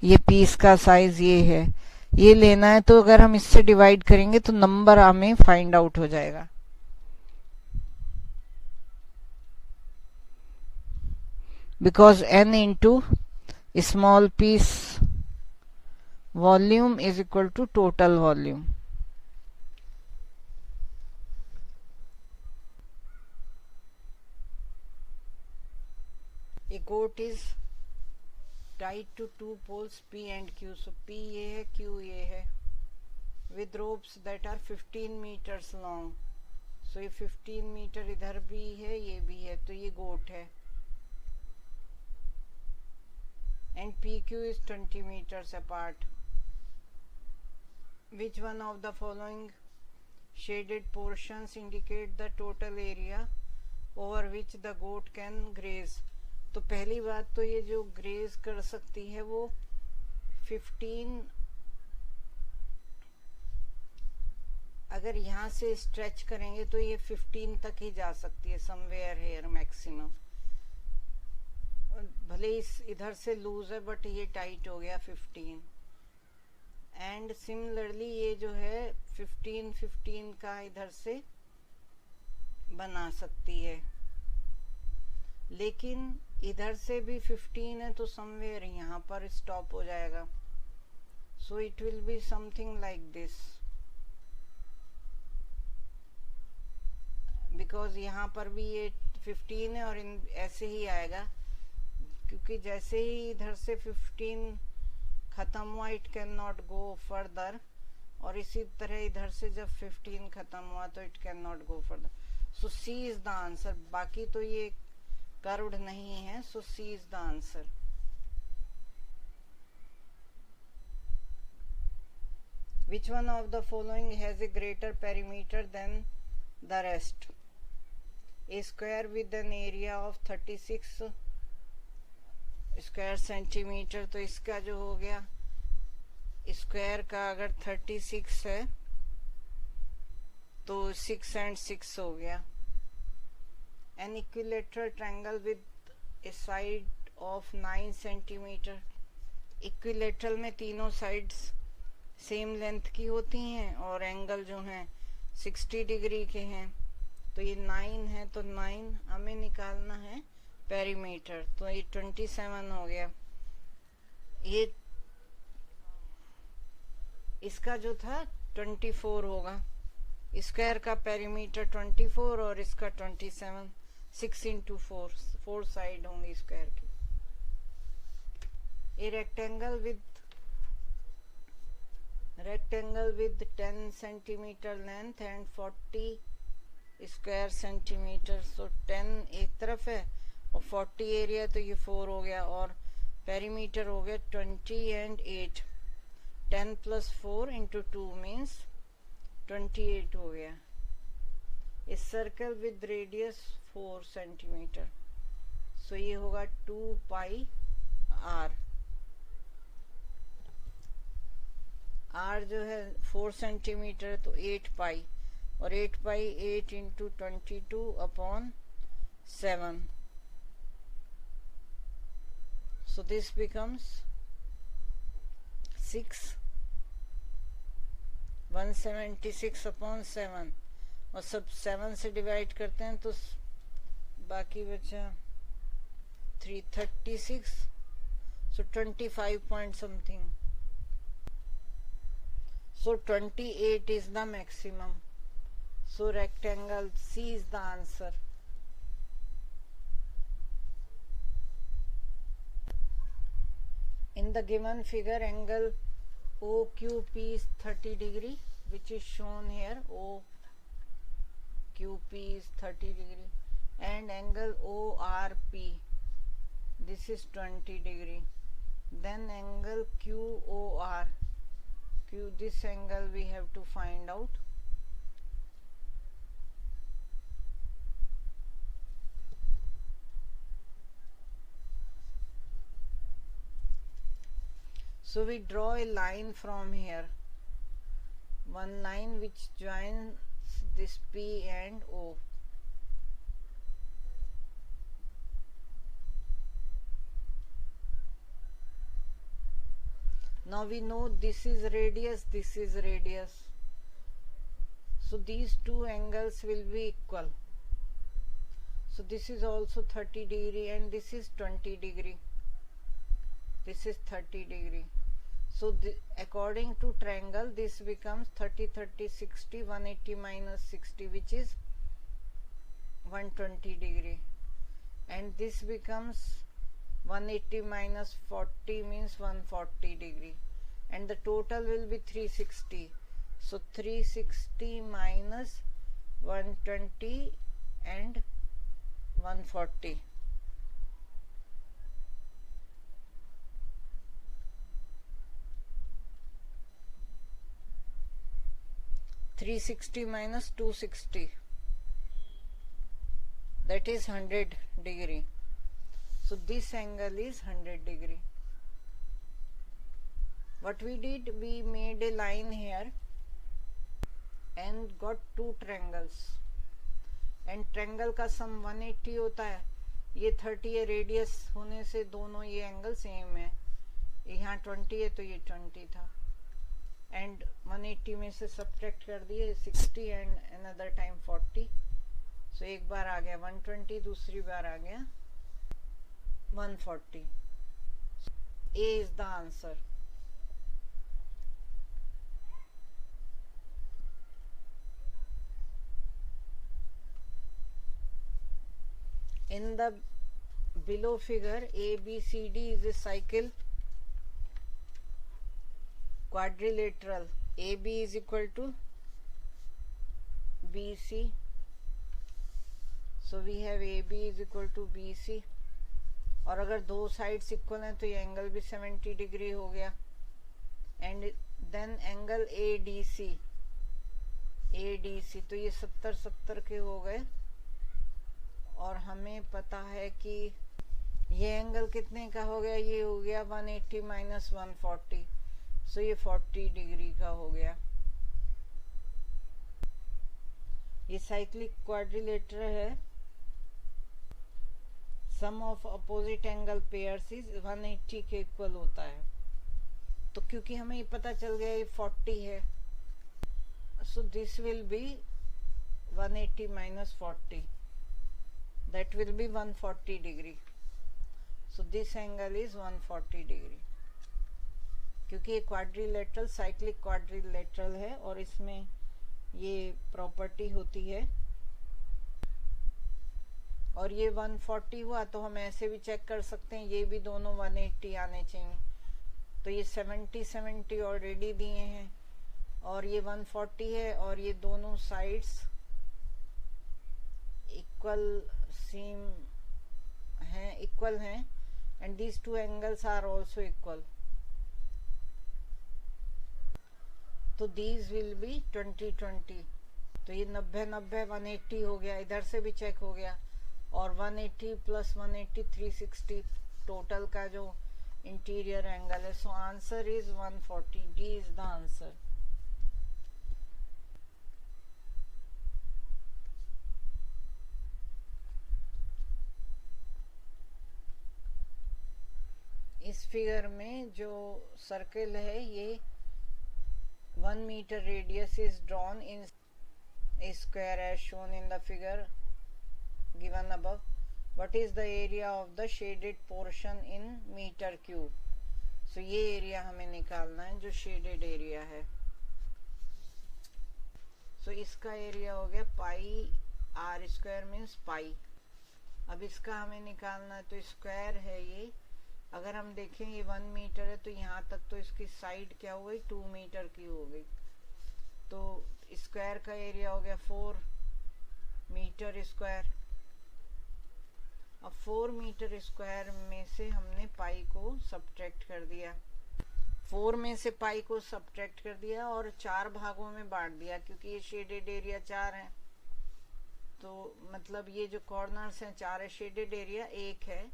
[SPEAKER 1] ये पीस का साइज ये है, ये लेना है। तो अगर हम इससे डिवाइड करेंगे तो नंबर हमें फाइंड आउट हो जाएगा। Because n into small piece volume is equal to total volume. A goat is tied to two poles P and Q. So P ये है, Q ये है, with ropes that are 15 meters long. So ये 15 मीटर इधर भी है, ये भी है, तो ये गोट है। And PQ is 20 meters apart. Which one of the following shaded portions indicate the total area over which the goat can graze? तो पहली बात तो ये जो ग्रेज कर सकती है वो 15, अगर यहाँ से स्ट्रेच करेंगे तो ये 15 तक ही जा सकती है, समवेयर हेयर मैक्सिमम। भले इस इधर से लूज है बट ये टाइट हो गया 15। एंड सिमिलरली ये जो है 15 का इधर से बना सकती है, लेकिन इधर से भी 15 है तो समवेयर यहाँ पर स्टॉप हो जाएगा। So it will be something like this, because यहाँ पर भी ये 15 है और ऐसे ही आएगा, क्योंकि जैसे ही इधर से 15 खत्म हुआ it can not go further, और इसी तरह इधर से जब 15 खत्म हुआ तो it can not go further. So C is the answer. बाकी तो ये कर्व्ड नहीं है, so C is the answer. Which one of the following has a greater perimeter than the rest? A square with an area of 36 square centimetre, तो इसका जो हो गया स्क्वायर का अगर 36 है तो 6 and 6 हो गया। An equilateral triangle with a side of 9 centimeter. Equilateral में तीनों साइड्स सेम लेंथ की होती हैं और एंगल जो हैं 60 डिग्री के हैं, तो ये 9 है, तो 9 हमें निकालना है पेरीमीटर, तो ये 27 हो गया। ये इसका जो था 24 होगा, स्क्वायर का पेरीमीटर 24 और इसका 27, 6 into 4 साइड होंगी स्क्वायर की। A rectangle with 10 centimetre length and 40 square centimetre, so 10 एक तरफ है और 40 एरिया, तो ये 4 हो गया, और पेरीमीटर हो गया 20 and 8, 10 + 4 into 2 means 28 हो गया। A circle with radius 4 centimetre, so ये होगा 2 पाई r। r जो है 4 सेंटीमीटर तो 8 पाई, और 8 पाई 8 into 22/7, so this becomes 176/7, और सब 7 से डिवाइड करते हैं तो बाकी बचा 336, so 25 point something, so 28 is the maximum, so rectangle C is the answer। In the given figure, angle OQP is 30 degree, which is shown here. OQP is 30 degree, and angle ORP this is 20 degree. Then angle QOR, this angle we have to find out. So we draw a line from here, one line which joins this P and O. Now we know this is radius, this is radius. So these two angles will be equal. So this is also 30 degree and this is 20 degree. This is 30 degree. So according to triangle, this becomes 30, 30, 60, 180 minus 60, which is 120 degree. And this becomes 180 minus 40 means 140 degree. And the total will be 360. So 360 minus 120 and 140. 360 minus 260, that is 100 degree. So this angle is 100 degree. What we did, we made a line here and got two triangles, and triangle का sum 180 होता है. ये 30 है, रेडियस होने से दोनों ये एंगल सेम है. यहाँ 20 है तो ये 20 था, एंड 180 में से सब्ट्रैक्ट कर दिए 60 एंड अनदर टाइम 40. सो एक बार आ गया 120, दूसरी बार आ गया 140. A is the answer. In the below figure, ABCD is a cycle quadrilateral. AB is equal to BC. So we have AB is equal to BC. और अगर दो साइड्स इक्वल हैं तो ये एंगल भी 70 डिग्री हो गया. एंड देन एंगल ADC, तो ये 70 के हो गए. और हमें पता है कि ये एंगल कितने का हो गया, ये हो गया 180 माइनस 140. सो ये 40 डिग्री का हो गया. ये साइक्लिक क्वाड्रिलेटरल है. Sum of opposite angle pairs is 180 के इक्वल होता है. तो क्योंकि हमें ये पता चल गया ये 40 है, so this will B 180 minus 40. That will be 140 degree. So this angle is 140 degree. क्योंकि ये क्वाड्रिलेटरल, साइक्लिक क्वाड्रिलेटरल है और इसमें ये प्रॉपर्टी होती है. और ये 140 हुआ तो हम ऐसे भी चेक कर सकते हैं, ये भी दोनों 180 आने चाहिए. तो ये 70 ऑलरेडी दिए हैं और ये 140 है और ये दोनों साइड्स इक्वल हैं and these two angles are also equal. तो these will be 20-20. तो ये 90-90 180 हो गया. इधर से भी चेक हो गया. और 180 प्लस 180 360 टोटल का जो इंटीरियर एंगल है. So answer is 140. D is the answer. इस फिगर में जो सर्कल है ये 1 metre radius is drawn in a square as shown in the figure given above. What is the area of the shaded portion in meter cube? So ये एरिया हमें निकालना है जो शेडेड एरिया है. So इसका एरिया हो गया पाई आर स्क्वायर मीन्स पाई. अब इसका हमें निकालना है तो स्क्वायर है ये. अगर हम देखें ये 1 मीटर है तो यहाँ तक तो इसकी साइड क्या हो गई 2 मीटर की हो गई. तो स्क्वायर का एरिया हो गया 4 मीटर स्क्वायर. अब 4 मीटर स्क्वायर में से हमने पाई को सब्ट्रैक्ट कर दिया, 4 में से पाई को सब्ट्रैक्ट कर दिया और 4 भागों में बांट दिया, क्योंकि ये शेडेड एरिया 4 है, तो मतलब ये जो कॉर्नर्स हैं 4 है, शेडेड एरिया 1 है,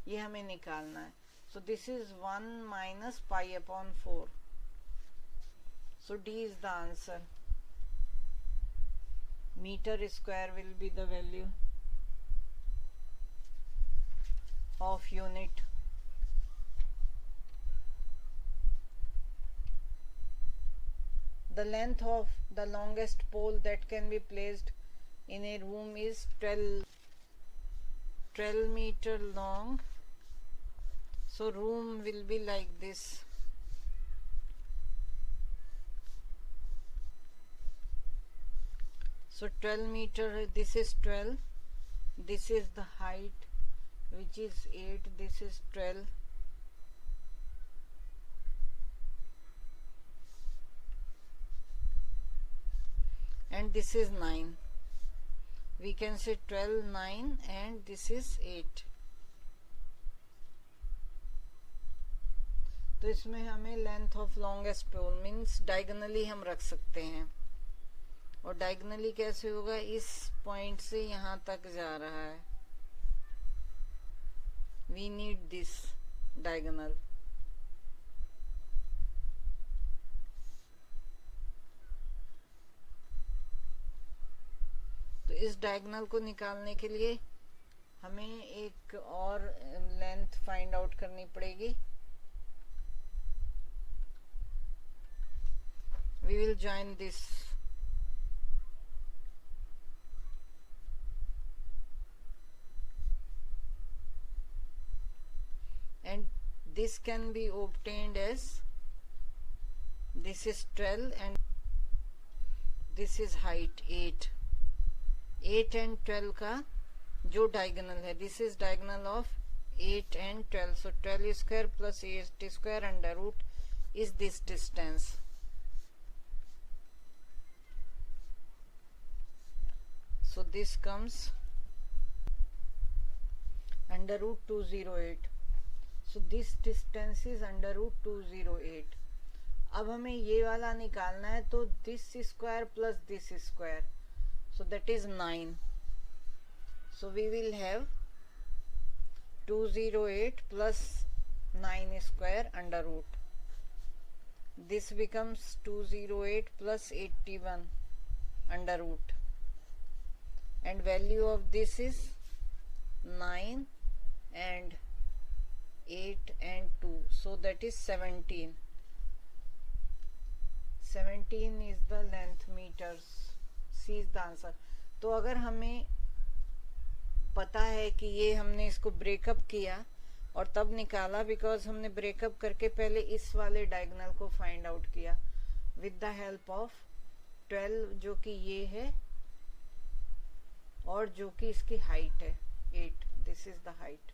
[SPEAKER 1] ये हमें निकालना है. So this is 1 minus pi upon 4. So D is the answer. Metre square will be the value of unit. The length of the longest pole that can be placed in a room is 12 meter long. So room will be like this. So 12 meter, this is 12, this is the height, which is 8, this is 12, and this is 9. We can say 12, 9, and this is 8. तो इसमें हमें length of longest pole means diagonally हम रख सकते हैं, और डायगोनली कैसे होगा, इस पॉइंट से यहाँ तक जा रहा है, we need this diagonal. तो इस डायगोनल को निकालने के लिए हमें एक और लेंथ फाइंड आउट करनी पड़ेगी. We will join this. And this can be obtained as, this is 12 and this is height 8. 8 and 12 का जो diagonal है, this is diagonal of 8 and 12. So 12 square plus 8 square under root is this distance. So this comes under root 208. So this distance is under root 208. अब हमें ये वाला निकालना है, तो this square plus this square, so that is 9. So we will have 208 plus 9 square under root. This becomes 208 plus 81 under root, and value of this is 9 and 8 and 2, so that is 17. 17 is the length meters. C is the answer. तो अगर हमें पता है कि ये हमने इसको ब्रेकअप किया और तब निकाला, बिकॉज हमने ब्रेकअप करके पहले इस वाले डायगोनल को फाइंड आउट किया विद द हेल्प ऑफ 12 जो कि ये है, और जो कि इसकी हाइट है 8, दिस इज द हाइट,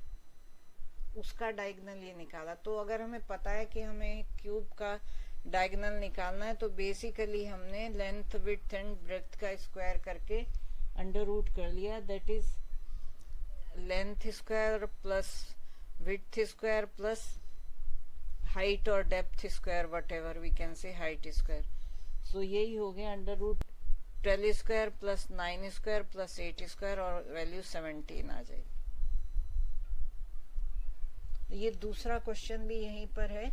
[SPEAKER 1] उसका डायगोनल ये निकाला. तो अगर हमें पता है कि हमें क्यूब का डायगोनल निकालना है, तो बेसिकली हमने लेंथ विड्थ एंड ब्रेड्थ का स्क्वायर करके अंडर रूट कर लिया. That is length square plus width square plus height और depth square, whatever we can say height square. So यही हो गया under root 12 square plus 9 square plus 8 square, और वैल्यू 17 आ जाएगी. ये दूसरा क्वेश्चन भी यहीं पर है.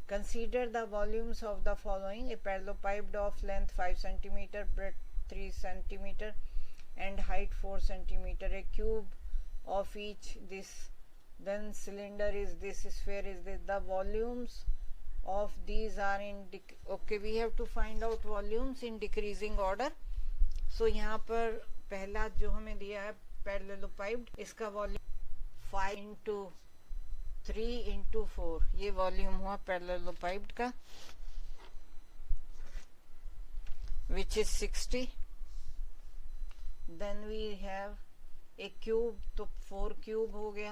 [SPEAKER 1] Consider the volumes of the following: a parallelepiped of length 5 centimetre, breadth 3 centimetre and height 4 centimetre, A cube of each this, then cylinder is this, sphere is this. The volumes of these are in okay, we have to find out volumes in decreasing order. So यहाँ पर पहला जो हमें दिया है पैरेललोपाइड, इसका वॉल्यूम 5 into 3 into 4, ये वॉल्यूम हुआ पैरेललोपाइड का, which is 60. Then we have एक क्यूब, तो 4 क्यूब हो गया,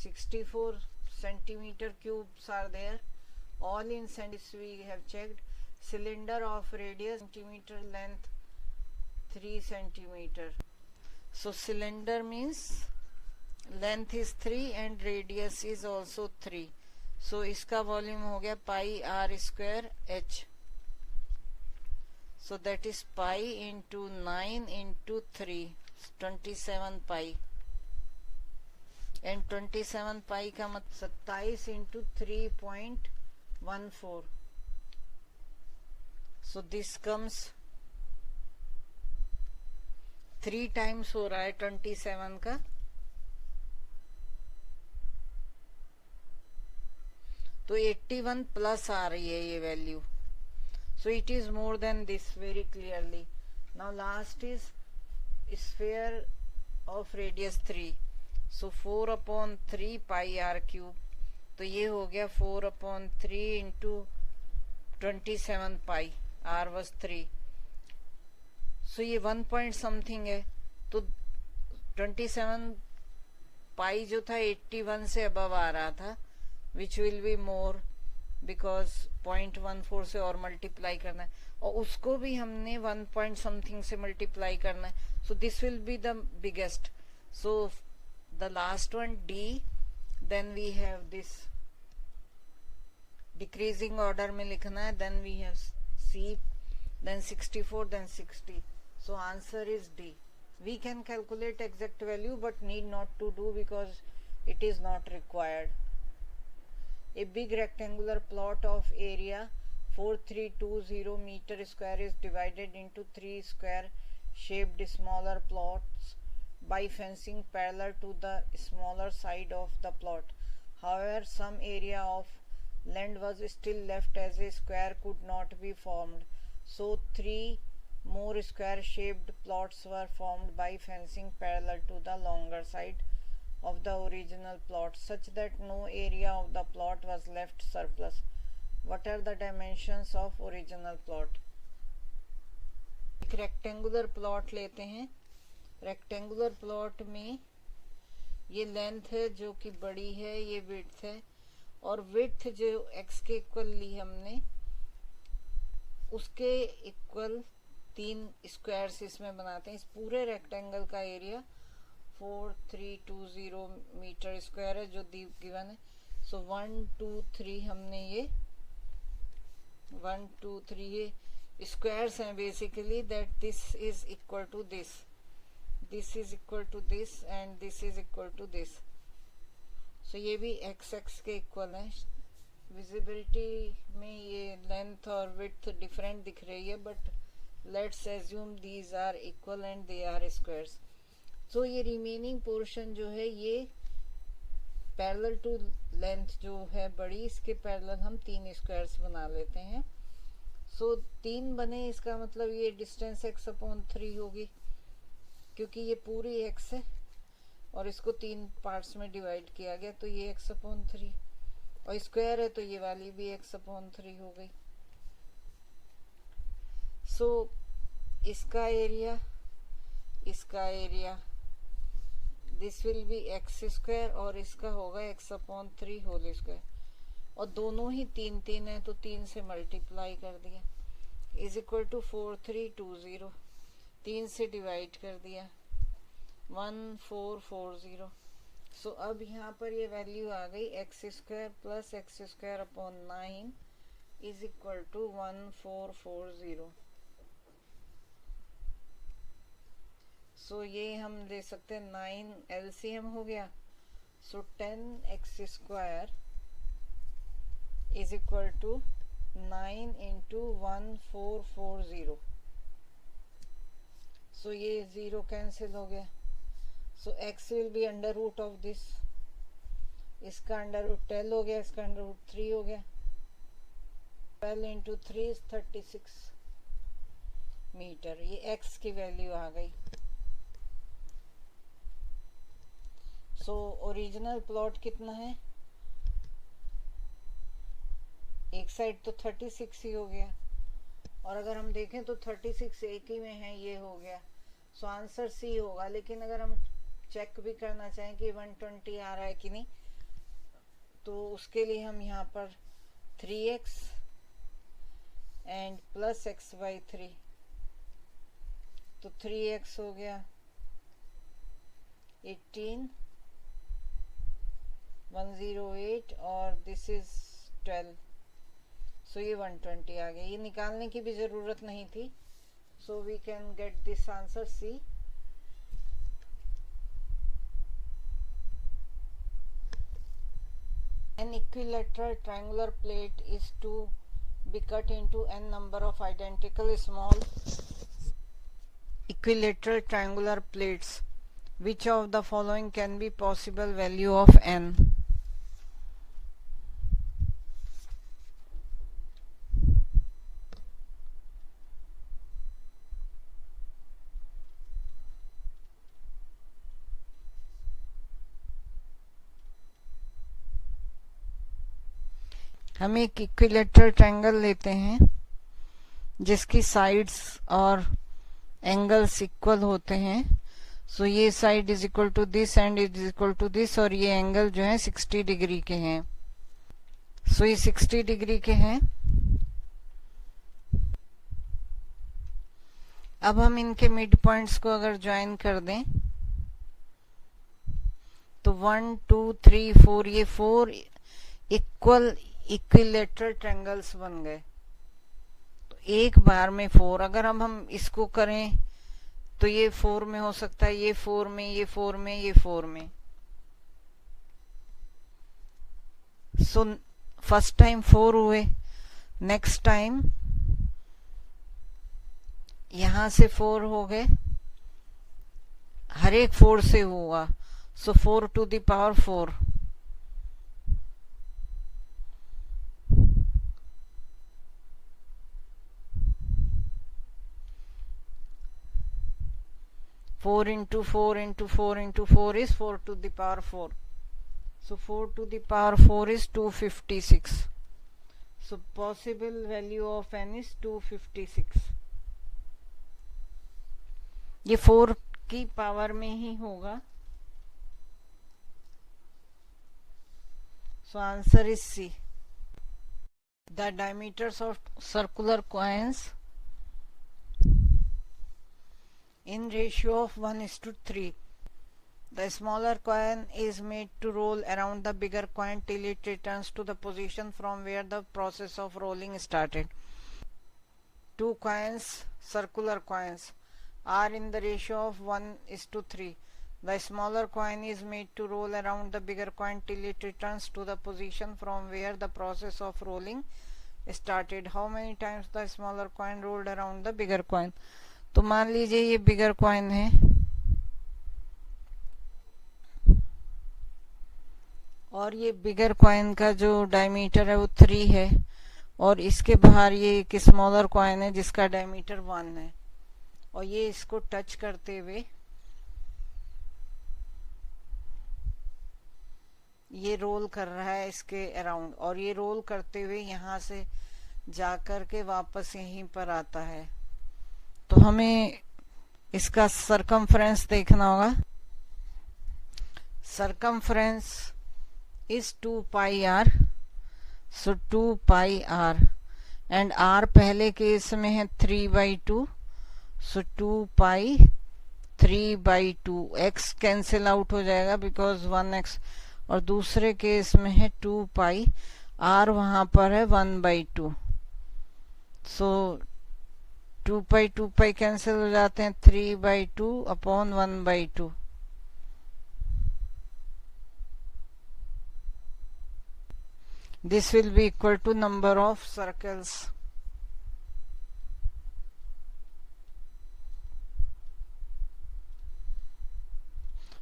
[SPEAKER 1] 64 centimeter cubes are there, all in centimeters we have checked. Cylinder of radius centimeter, length 3 centimeter. So cylinder means length is 3 and radius is also 3. So इसका वॉल्यूम हो गया पाई r square h. So that is pi into 9 into 3, 27 pi. And 27 pi का मतलब 27 into 3.14. So this comes 3 times हो रहा है 27 का. तो 81 प्लस आ रही है ये value. So it is more than this very clearly. Now last is sphere of radius 3. So 4 upon 3 pi r cube. तो ये हो गया 4 upon 3 into 27 pi. R was 3. So ये 1 point something है. तो 27 pi जो था 81 से above आ रहा था, which will be more because 0.14 से और मल्टीप्लाई करना है, और उसको भी हमने 1 point something से मल्टीप्लाई करना है. So this will be the biggest. So the last one D, then we have this decreasing order में लिखना है, then we have C, then 64, then 60. So answer is D. We can calculate exact value but need not to do because it is not required. A big rectangular plot of area 4320 meter square is divided into 3 square shaped smaller plots by fencing parallel to the smaller side of the plot. However, some area of land was still left as a square could not be formed. So 3 more square shaped plots were formed by fencing parallel to the longer side of the original plot such that no area of the plot was left surplus. What are the dimensions of original plot? एक रेक्टेंगुलर प्लॉट लेते हैं. रेक्टेंगुलर प्लॉट में ये लेंथ है जो कि बड़ी है, ये विड्थ है, और विड्थ जो x के इक्वल ली हमने उसके इक्वल 3 स्क्वायर्स इसमें बनाते हैं. इस पूरे रेक्टेंगल का एरिया 4320 मीटर स्क्वायर है जो गिवन है. सो 1 2 3 हमने ये 1 2 3 ये स्क्वायर्स हैं basically. That this is equal to this, this is equal to this and this is equal to this. So ये भी एक्स एक्स के इक्वल है. विजिबिलिटी में ये लेंथ और विड्थ डिफरेंट दिख रही है but let's assume these are equal and they are squares. So ये रिमेनिंग पोर्शन जो है ये पैरेलल टू लेंथ जो है बड़ी, इसके पैरेलल हम 3 स्क्वायर्स बना लेते हैं. सो 3 बने, इसका मतलब ये डिस्टेंस x अपॉन 3 होगी क्योंकि ये पूरी x है और इसको 3 पार्ट्स में डिवाइड किया गया, तो ये x अपॉन 3 और स्क्वायर है तो ये वाली भी x अपॉन 3 हो गई. सो इसका area this will B x square और इसका होगा x अपॉन 3 होल स्क्वायर, और दोनों ही 3 3 है तो 3 से मल्टीप्लाई कर दिया इज इक्वल टू 4320, 3 से डिवाइड कर दिया 1440. सो अब यहाँ पर ये वैल्यू आ गई x square plus x square upon 9 is equal to 1440. So ये हम ले सकते हैं 9 LCM हो गया. So 10x square is equal to 9 into 1440. So ये 0 कैंसिल हो गया. So x will be under root of this, इसका अंडर रूट 12 हो गया, इसका अंडर रूट 3 हो गया. 12 इंटू 3 इज 36 मीटर. ये x की वैल्यू आ गई. सो ओरिजिनल प्लॉट कितना है, एक साइड तो 36 ही हो गया और अगर हम देखें तो 36 एक ही में है, ये हो गया. सो आंसर सी होगा. लेकिन अगर हम चेक भी करना चाहें कि 120 आ रहा है कि नहीं, तो उसके लिए हम यहाँ पर 3x and plus x by 3, तो 3x हो गया 108 और दिस इज 12, सो ये 120 आ गया। ये निकालने की भी जरूरत नहीं थी, so we can get this answer C. An equilateral triangular plate is to be cut into n number of identical small equilateral triangular plates. Which of the following can be possible value of n? हम एक इक्विलेटरल ट्रायंगल लेते हैं जिसकी साइड्स और एंगल्स इक्वल होते हैं। सो ये side is equal to this and is equal to this, और ये एंगल जो है 60 डिग्री के हैं। सो ये 60 डिग्री के हैं। अब हम इनके मिड पॉइंट्स को अगर ज्वाइन कर दें तो 1 2 3 4, ये 4 इक्वल इक्विलेटरल ट्रायंगल्स बन गए। तो एक बार में 4, अगर हम इसको करें तो ये 4 में हो सकता है, ये 4 में, ये 4 में, ये 4 में। सो फर्स्ट टाइम 4 हुए, नेक्स्ट टाइम यहां से 4 हो गए, हर एक 4 से हुआ। सो 4 to the power 4, four into 4 into 4 into 4 is 4 to the power 4. So 4 to the power 4 is 256. So possible value of n is 256. ये 4 की पावर में ही होगा। So answer is C. The diameters of circular coins in ratio of 1:3. The smaller coin is made to roll around the bigger coin till it returns to the position from where the process of rolling started. Two coins, circular coins, are in the ratio of 1:3. The smaller coin is made to roll around the bigger coin till it returns to the position from where the process of rolling started. How many times the smaller coin rolled around the bigger coin? तो मान लीजिए ये बिगर कॉइन है और ये बिगर कॉइन का जो डायमीटर है वो 3 है, और इसके बाहर ये एक स्मॉलर कॉइन है जिसका डायमीटर 1 है, और ये इसको टच करते हुए ये रोल कर रहा है इसके अराउंड, और ये रोल करते हुए यहाँ से जाकर के वापस यहीं पर आता है। तो हमें इसका सरकमफ्रेंस देखना होगा। Circumference is 2 pi r, so 2 pi r, and r पहले केस में है 3/2, so 2 pi 3/2। X cancel out हो जाएगा बिकॉज 1x, और दूसरे केस में है 2 पाई, आर वहां पर है 1/2। सो 2 पाई कैंसिल हो जाते हैं, 3/2 upon 1/2। This will be equal to number of circles.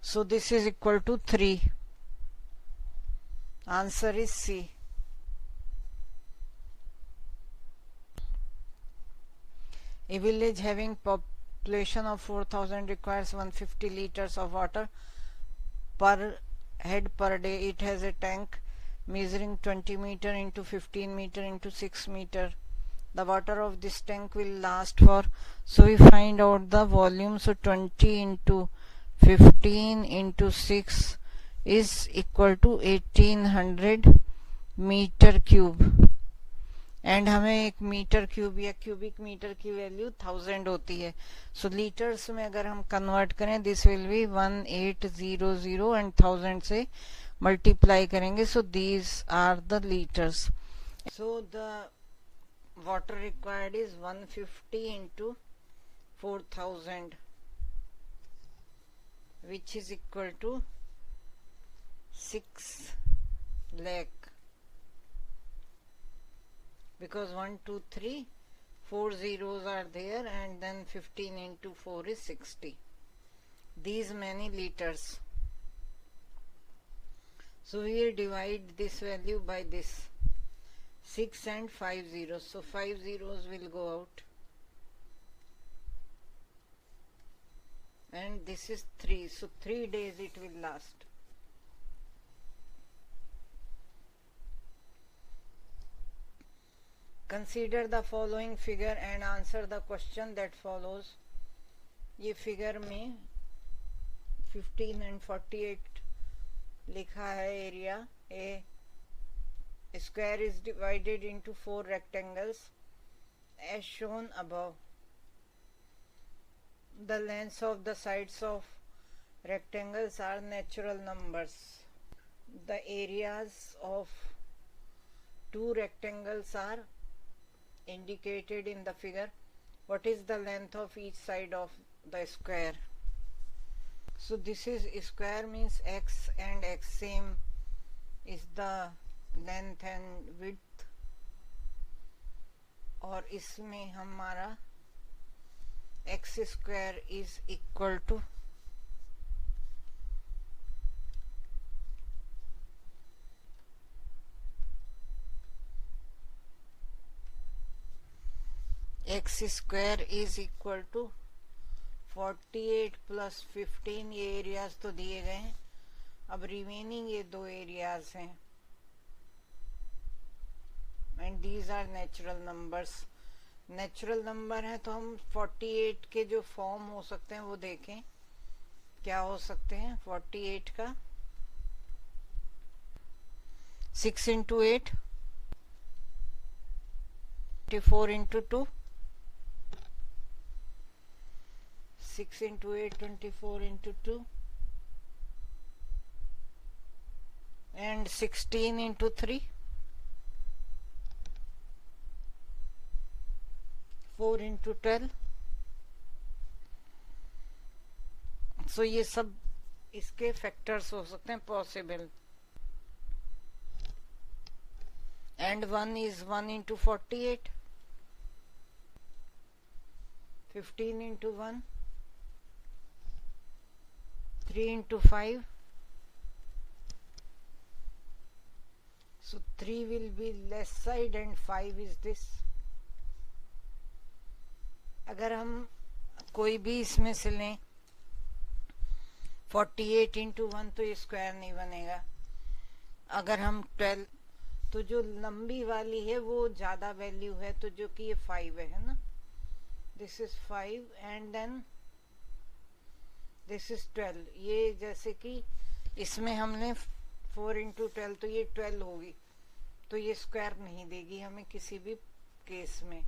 [SPEAKER 1] So this is equal to 3. Answer is C. A village having population of 4,000 requires 150 liters of water per head per day. It has a tank measuring 20 meter into 15 meter into 6 meter. The water of this tank will last for, so we find out the volume. So 20 into 15 into 6 is equal to 1800 meter cube. And हमें एक मीटर क्यूब या क्यूबिक मीटर की वैल्यू 1000 होती है. सो लीटर्स में अगर हम कन्वर्ट करें, दिस विल बी 1800 एंड 1000 से मल्टीप्लाई करेंगे. So these are the litres. So the water required is 150 into 4000, which is equal to 6 lakh, because 1 2 3 4 zeros are there, and then 15 into 4 is 60. These many liters. So we will divide this value by this 6 and 5 zeros. So 5 zeros will go out, and this is 3. So 3 days it will last. Consider the following figure and answer the question that follows. ये फिगर में 15 and 48 लिखा है. Area A square is divided into 4 rectangles as shown above. The lengths of the sides of rectangles are natural numbers. The areas of 2 rectangles are indicated in the figure. What is the length of each side of the square? So this is square means x, and x same is the length and width, और इसमें हमारा x square is equal to x square is equal to 48 plus 15. ये एरियाज तो दिए गए हैं. अब रिमेनिंग ये 2 एरियाज हैं, and these are natural numbers. Natural number है तो हम 48 के जो फॉर्म हो सकते हैं वो देखें. क्या हो सकते हैं 48 का? 6 into 8, 24 into 2, 6 into 8, 24 into 2, and 16 into 3, 4 into 12. So ये सब इसके फैक्टर्स हो सकते हैं possible. And 1 is 1 into 48, 15 into 1, 3 into 5. So 3 will be less side and 5 is this. अगर हम कोई भी इसमें से लें 48 इंटू 1 तो ये स्क्वायर नहीं बनेगा. अगर हम 12, तो जो लंबी वाली है वो ज़्यादा वैल्यू है, तो जो कि ये 5 है ना, this is 5, and then this is 12. ये जैसे कि इसमें हमने 4 इंटू 12 तो ये 12 होगी, तो ये स्क्वायर नहीं देगी हमें किसी भी केस में,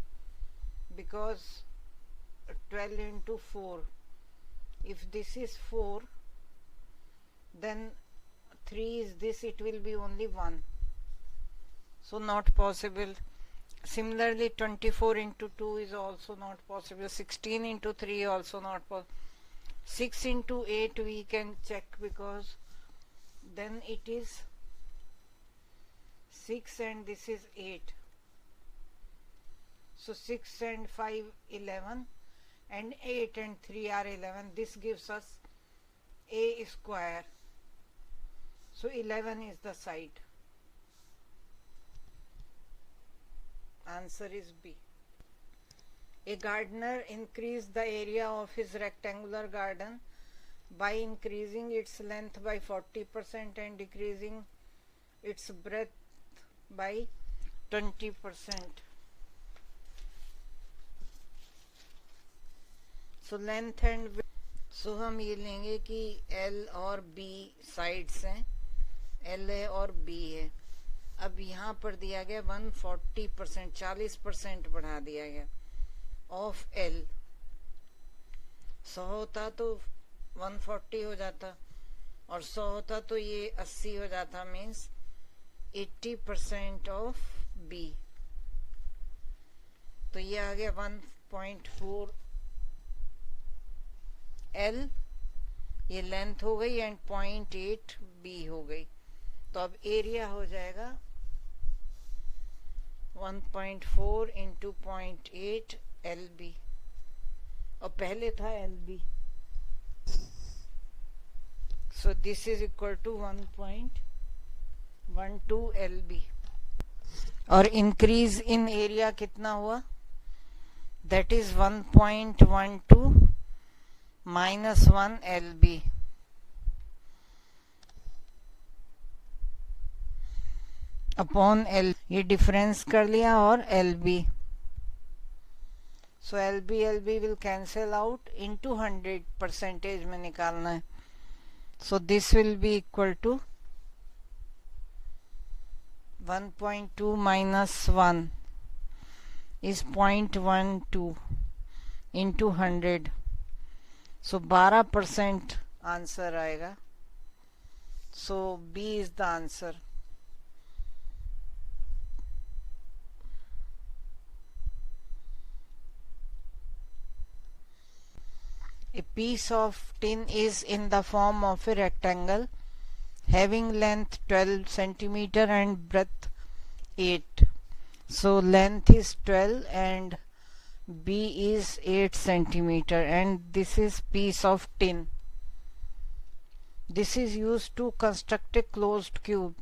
[SPEAKER 1] because 12 into 4, if this is 4 then 3 is this, it will be only 1, so not possible. Similarly 24 into 2 is also not possible. 16 into 3 also not possible. 6 into 8 we can check, because then it is 6 and this is 8, so 6 and 5 11, and 8 and 3 are 11. This gives us a square. So 11 is the side. Answer is B. A gardener increased the area of his rectangular garden by increasing its length by 40% and decreasing its breadth by 20%. So length and so हम ये लेंगे कि L और B साइड्स हैं, L है और B है. अब यहाँ पर दिया गया 140%, 40% बढ़ा दिया गया ऑफ L। 100 होता तो 140 हो जाता, और 100 होता तो ये 80 हो जाता, मीन्स 80% ऑफ B। तो ये आ गया 1.4 L, ये लेंथ हो गई, एंड 0.8 B हो गई। तो अब एरिया हो जाएगा 1.4 इंटू 0.8 LB, और पहले था LB। So this is equal to 1.12 LB। और इंक्रीज इन एरिया कितना हुआ? That is 1.12 minus 1 LB upon L। ये डिफरेंस कर लिया, और LB। So LB will cancel out, into 100 percentage में निकालना है। So this will be equal to 1.2 minus 1 is 0.12 into 100. So 12% answer आएगा। So B is the answer. A piece of tin is in the form of a rectangle having length 12 centimeter and breadth 8. So length is 12 and B is 8 centimeter, and this is piece of tin. This is used to construct a closed cube.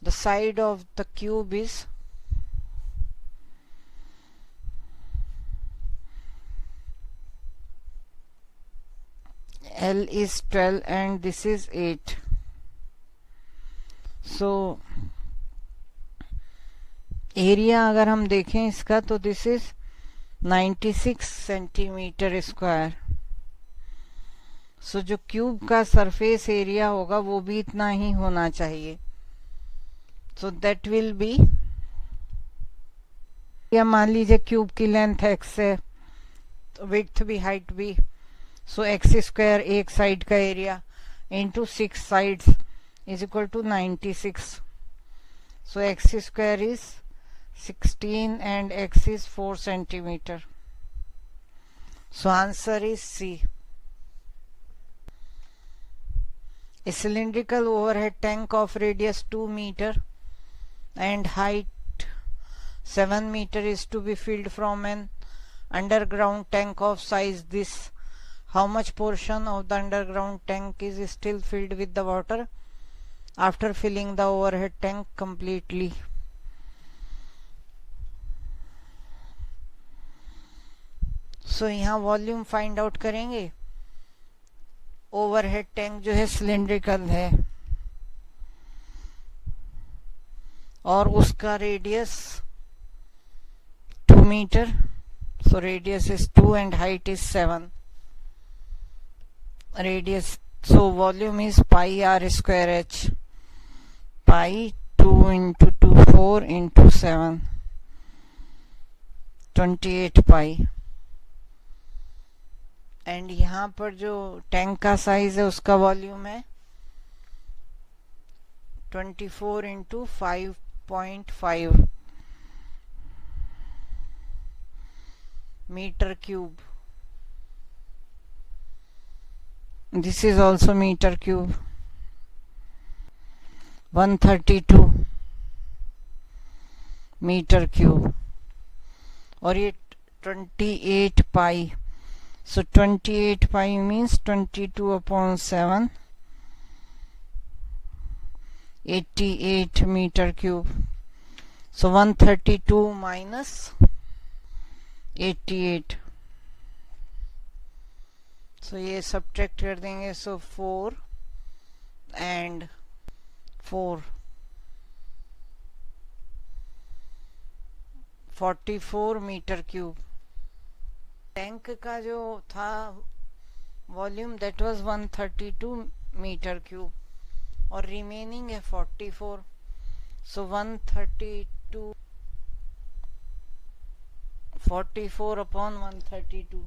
[SPEAKER 1] The side of the cube is L is 12 and this is 8. So area अगर हम देखें इसका, तो दिस इज 96 सेंटीमीटर स्क्वायर। सो जो क्यूब का सरफेस एरिया होगा वो भी इतना ही होना चाहिए। सो दैट विल बी, या मान लीजिए क्यूब की लेंथ x है, तो विड्थ भी हाइट भी, सो x स्क्वायर एक साइड का area into 6 sides is equal to 96। So x square is 16 and x is 4 centimeter. So answer is C. A cylindrical overhead tank of radius 2 meter and height 7 meter is to be filled from an underground tank of size this. How much portion of the underground tank is still filled with the water after filling the overhead tank completely? So यहाँ वॉल्यूम फाइंड आउट करेंगे। ओवरहेड टैंक जो है सिलिंड्रिकल है, और उसका radius 2 metre, so radius is 2 and height is 7। Radius, so volume is pi r square h, pi 2 into 2 4 into 7 28 pi. And यहाँ पर जो टैंक का साइज है उसका वॉल्यूम है 24 इंटू 5.5 metre cube. This is also metre cube. 132 metre cube, और ये 28 पाई। So 28 pi means 22 upon 7, 88 meter cube. So 132 minus 88. So ये subtract कर देंगे, so 4 and 4, 44 meter cube. Tank का जो था volume that was 132 metre cube, और रिमेनिंग है 44। So 132, 44 upon 132.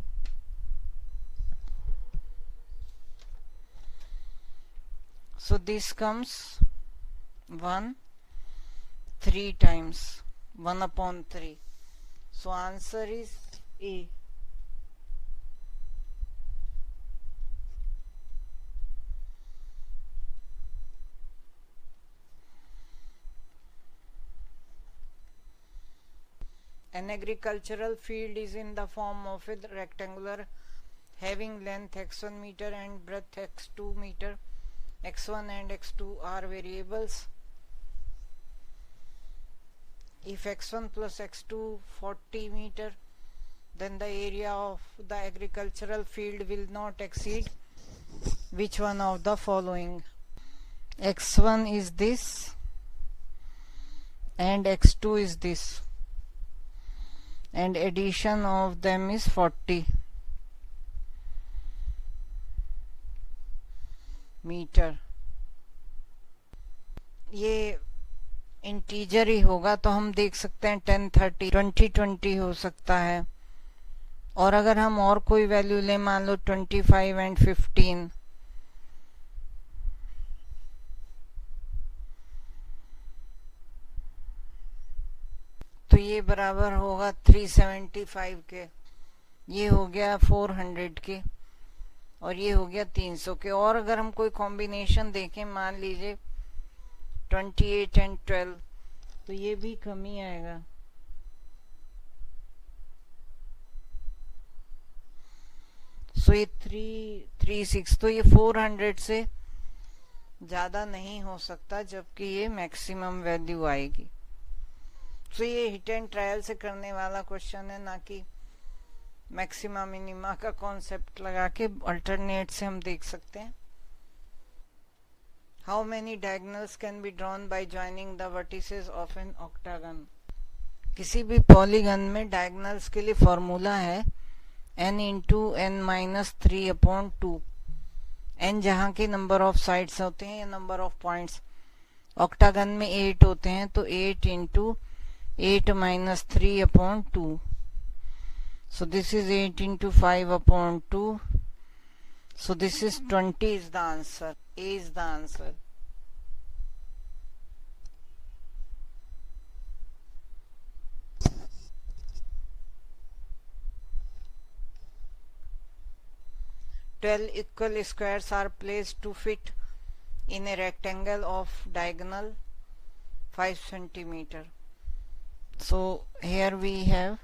[SPEAKER 1] So this comes 1 3 times 1 upon 3. So answer is A. An agricultural field is in the form of a rectangular having length x1 meter and breadth x2 meter. x1 and x2 are variables. If x1 plus x2 40 meter, then the area of the agricultural field will not exceed which one of the following? x1 is this and x2 is this, and addition of them is 40 metre. ये इंटीजर ही होगा तो हम देख सकते हैं 10 30 20 20 हो सकता है. और अगर हम और कोई वैल्यू ले, मान लो 25 एंड 15, तो ये बराबर होगा 375 के, ये हो गया 400 के, और ये हो गया 300 के. और अगर हम कोई कॉम्बिनेशन देखें, मान लीजिए 28 एंड 12, तो ये भी कम ही आएगा. सो ये 336, तो ये 400 से ज्यादा नहीं हो सकता, जबकि ये मैक्सिमम वैल्यू आएगी. सो ये हिट एंड ट्रायल से करने वाला क्वेश्चन है, ना कि मैक्सिमा मिनिमा का कॉन्सेप्ट लगा के अल्टरनेट से हम देख सकते हैं. How many diagonals can be drawn by joining the vertices of an octagon. किसी भी पॉलीगन में डायगोनल्स के लिए फॉर्मूला है n into n minus 3 upon 2. n जहाँ के नंबर ऑफ साइड्स होते हैं या नंबर ऑफ पॉइंट्स. ऑक्टागन में 8 होते हैं, तो 8 into 8 minus 3 upon 2. So this is 8 into 5 upon 2. So this is 20 is the answer. A is the answer. Twelve equal squares are placed to fit in a rectangle of diagonal 5 centimeter. So here we have,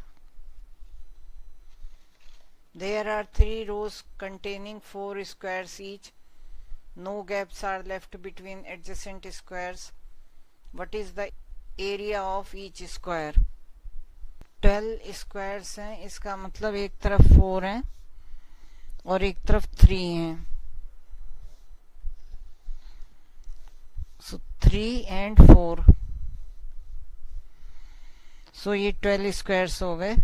[SPEAKER 1] there are 3 rows containing 4 squares each. No gaps are left between adjacent squares. What is the area of each square? 12 squares हैं, इसका मतलब एक तरफ 4 हैं और एक तरफ 3 हैं. So 3 and 4. सो ये 12 स्क्वायर्स हो गए.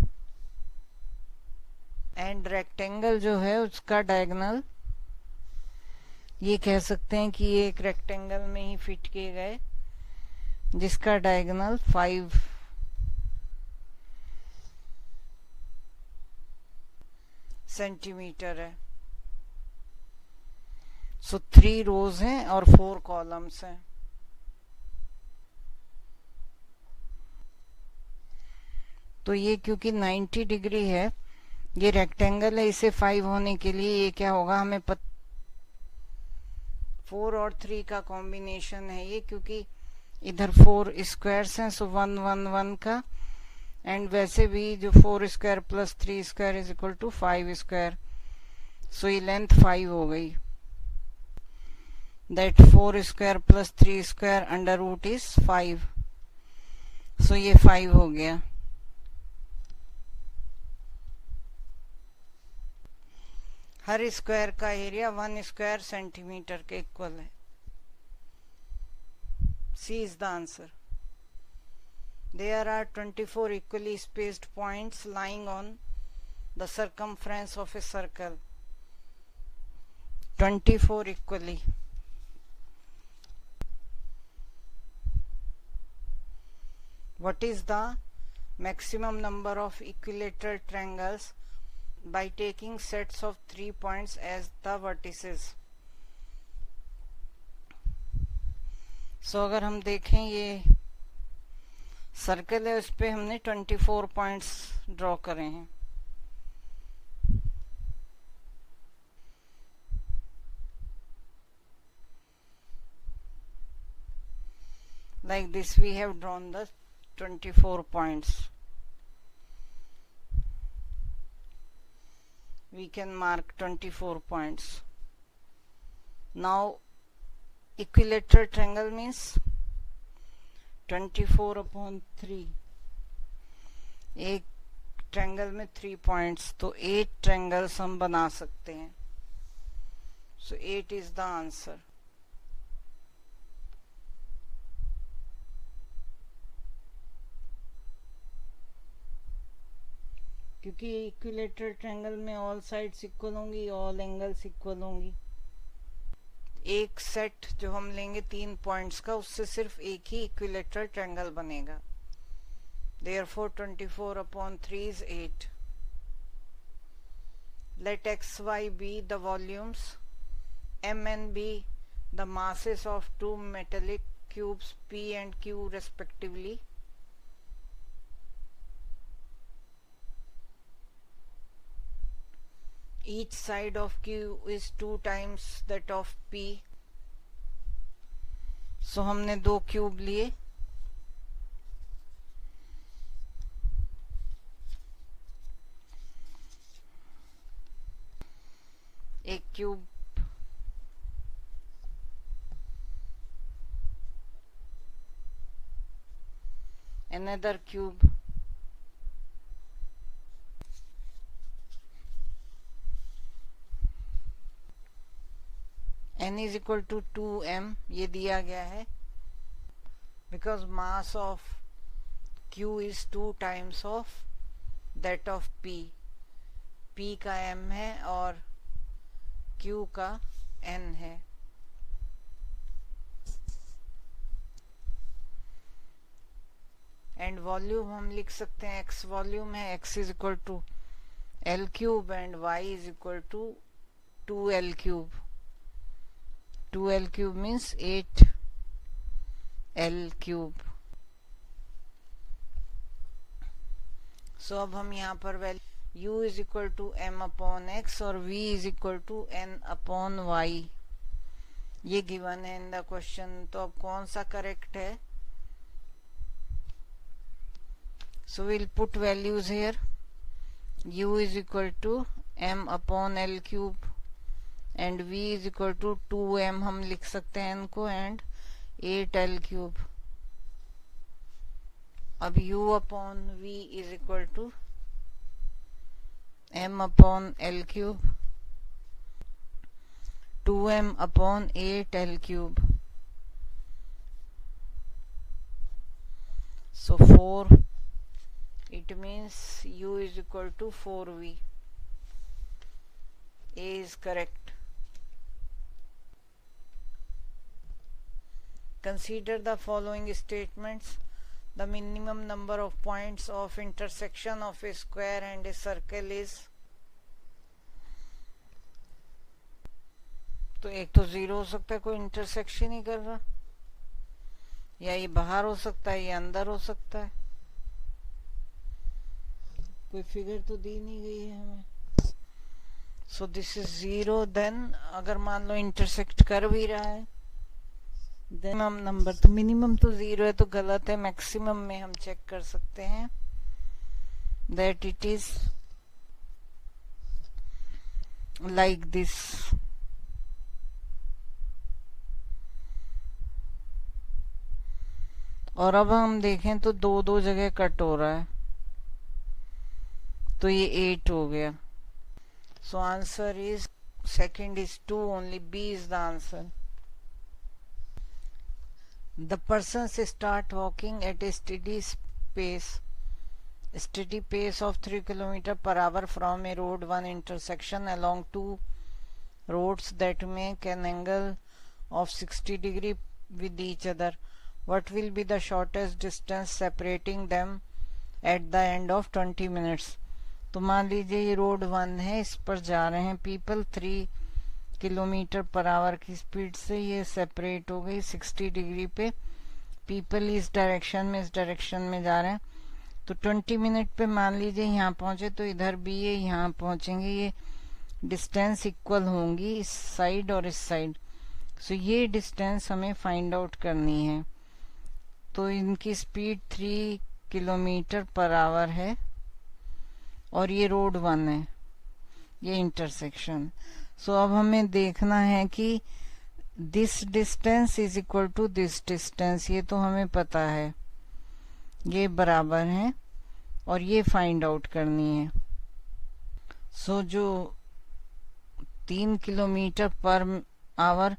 [SPEAKER 1] एंड रेक्टेंगल जो है उसका डायगोनल, ये कह सकते हैं कि ये एक रेक्टेंगल में ही फिट किए गए, जिसका डायगोनल 5 सेंटीमीटर है. सो 3 रोज हैं और 4 कॉलम्स हैं. तो ये क्योंकि 90 डिग्री है, ये रेक्टेंगल है, इसे 5 होने के लिए ये क्या होगा, हमें 4 और 3 का कॉम्बिनेशन है ये, क्योंकि इधर 4 स्क्वायर्स हैं. सो 1 1 1 का, एंड वैसे भी जो 4 square plus 3 square is equal to 5 square. So ये लेंथ 5 हो गई. That 4 square plus 3 square under root is 5. So ये 5 हो गया. हर स्क्वायर का एरिया 1 स्क्वायर सेंटीमीटर के इक्वल है. C is the answer. There are 24 equally spaced points lying on the circumference of a circle. 24 equally. What is the maximum number of equilateral triangles by taking sets of 3 points as the vertices? So अगर हम देखें ये सर्कल है, उस पे हमने 24 पॉइंट्स ड्रॉ करे हैं. Like this we have drawn the 24 points. We can mark 24 points. Now equilateral triangle means 24/3. एक ट्रायंगल में 3 पॉइंट्स, तो 8 ट्रायंगल्स हम बना सकते हैं. So 8 is the answer. क्योंकि इक्विलेटरल ट्रायंगल में ऑल साइड्स इक्वल होंगी, ऑल एंगल्स इक्वल होंगी. एक सेट जो हम लेंगे 3 पॉइंट्स का, उससे सिर्फ एक ही इक्विलेटरल ट्रायंगल बनेगा. Therefore 24/3 is 8. Let x, y be the volumes, m and b the masses of two metallic cubes p and q respectively. Each side of q is 2 times that of p. So हमने 2 क्यूब लिए. एक cube another cube, n is equal to 2m. ये दिया गया है because mass of q is 2 times of that of p. p का m है और q का n है. एंड वॉल्यूम हम लिख सकते हैं, x वॉल्यूम है, x is equal to l cube and y is equal to 2l cube. 2l cube means 8l cube. So अब हम यहाँ पर value u is equal to m/x और v is equal to n/y ये गिवन है इन द क्वेश्चन. तो अब कौन सा करेक्ट है? So we'll put values here. U is equal to m/l cube and v is equal to 2m हम लिख सकते हैं n को and 8l cube. अब u/v is equal to m/l cube 2m/8l cube. So 4. It means u is equal to 4v. A is correct. Consider the following statements. The minimum number of points of intersection of a square and a circle is. तो एक तो 0 हो सकता है, कोई इंटरसेक्शन ही कर रहा, या ये बाहर हो सकता है, ये अंदर हो सकता है. कोई फिगर तो दी नहीं गई है हमें. सो दिस इज 0. देन अगर मान लो इंटरसेक्ट कर भी रहा है, देन हम नंबर, तो मिनिमम तो 0 है तो गलत है. मैक्सिमम में हम चेक कर सकते हैं that it is like this. और अब हम देखें तो 2 जगह कट हो रहा है, तो ये 8 हो गया. So answer is second is 2 only. B is the answer. The persons start walking at a steady pace of 3 km/h from a road 1 intersection along 2 roads that make an angle of 60 degree with each other. what will be the shortest distance separating them at the end of 20 minutes. तो मान लीजिए ये रोड 1 है, इस पर जा रहे हैं पीपल 3 किलोमीटर पर आवर की स्पीड से, ये सेपरेट हो गई 60 डिग्री पे, पीपल इस डायरेक्शन में इस डायरेक्शन में जा रहे हैं, तो 20 मिनट पे मान लीजिए यहाँ पहुंचे, तो इधर भी ये यहाँ पहुंचेंगे, ये डिस्टेंस इक्वल होंगी इस साइड और इस साइड। सो ये डिस्टेंस हमें फाइंड आउट करनी है। तो इनकी स्पीड 3 किलोमीटर पर आवर है और ये रोड 1 है, ये इंटरसेक्शन। सो अब हमें देखना है कि this distance is equal to this distance, ये तो हमें पता है, ये बराबर है और ये फाइंड आउट करनी है। सो जो 3 किलोमीटर पर आवर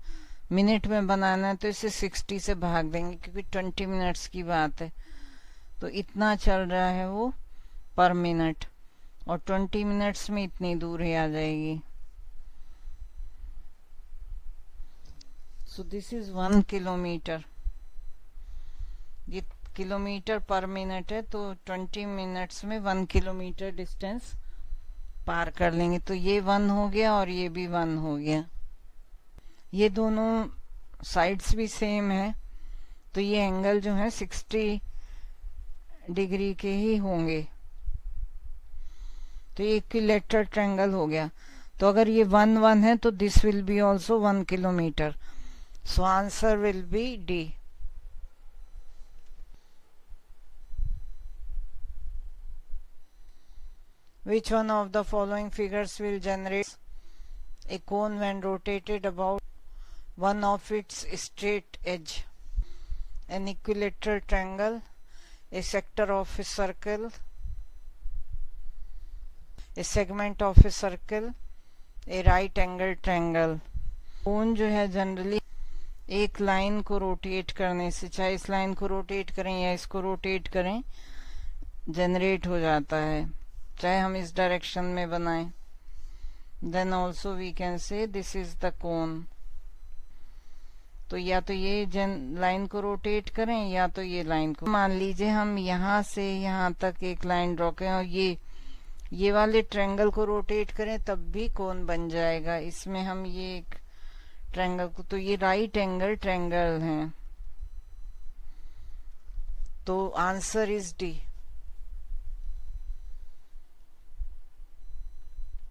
[SPEAKER 1] मिनट में बनाना है तो इसे 60 से भाग देंगे क्योंकि 20 मिनट्स की बात है, तो इतना चल रहा है वो पर मिनट, और 20 मिनट्स में इतनी दूर ही आ जाएगी। सो दिस इज 1 किलोमीटर, ये किलोमीटर पर मिनट है, तो 20 मिनट्स में 1 किलोमीटर डिस्टेंस पार कर लेंगे। तो ये 1 हो गया और ये भी 1 हो गया, ये दोनों साइड्स भी सेम है, तो ये एंगल जो है 60 डिग्री के ही होंगे, तो ये इक्विलैटरल ट्रायंगल हो गया। तो अगर ये 1 1 है तो this will B also 1 kilometre, so answer will be D. Which one of the following figures will generate a cone when rotated about one of its straight edge? An equilateral triangle, a sector of a circle, a segment of a circle, a right angle triangle. कोन जो है जनरली एक लाइन को रोटेट करने से, चाहे इस लाइन को रोटेट करें या इसको रोटेट करें, जनरेट हो जाता है, चाहे हम इस डायरेक्शन में बनाएं। Then also we can say this is the cone. तो या तो ये लाइन को रोटेट करें या तो ये लाइन को, मान लीजिए हम यहाँ से यहाँ तक एक लाइन ड्रॉ करें और ये वाले ट्रायंगल को रोटेट करें तब भी कोन बन जाएगा। इसमें हम ये एक ट्रायंगल को, तो ये राइट एंगल ट्रायंगल है, तो आंसर इज डी।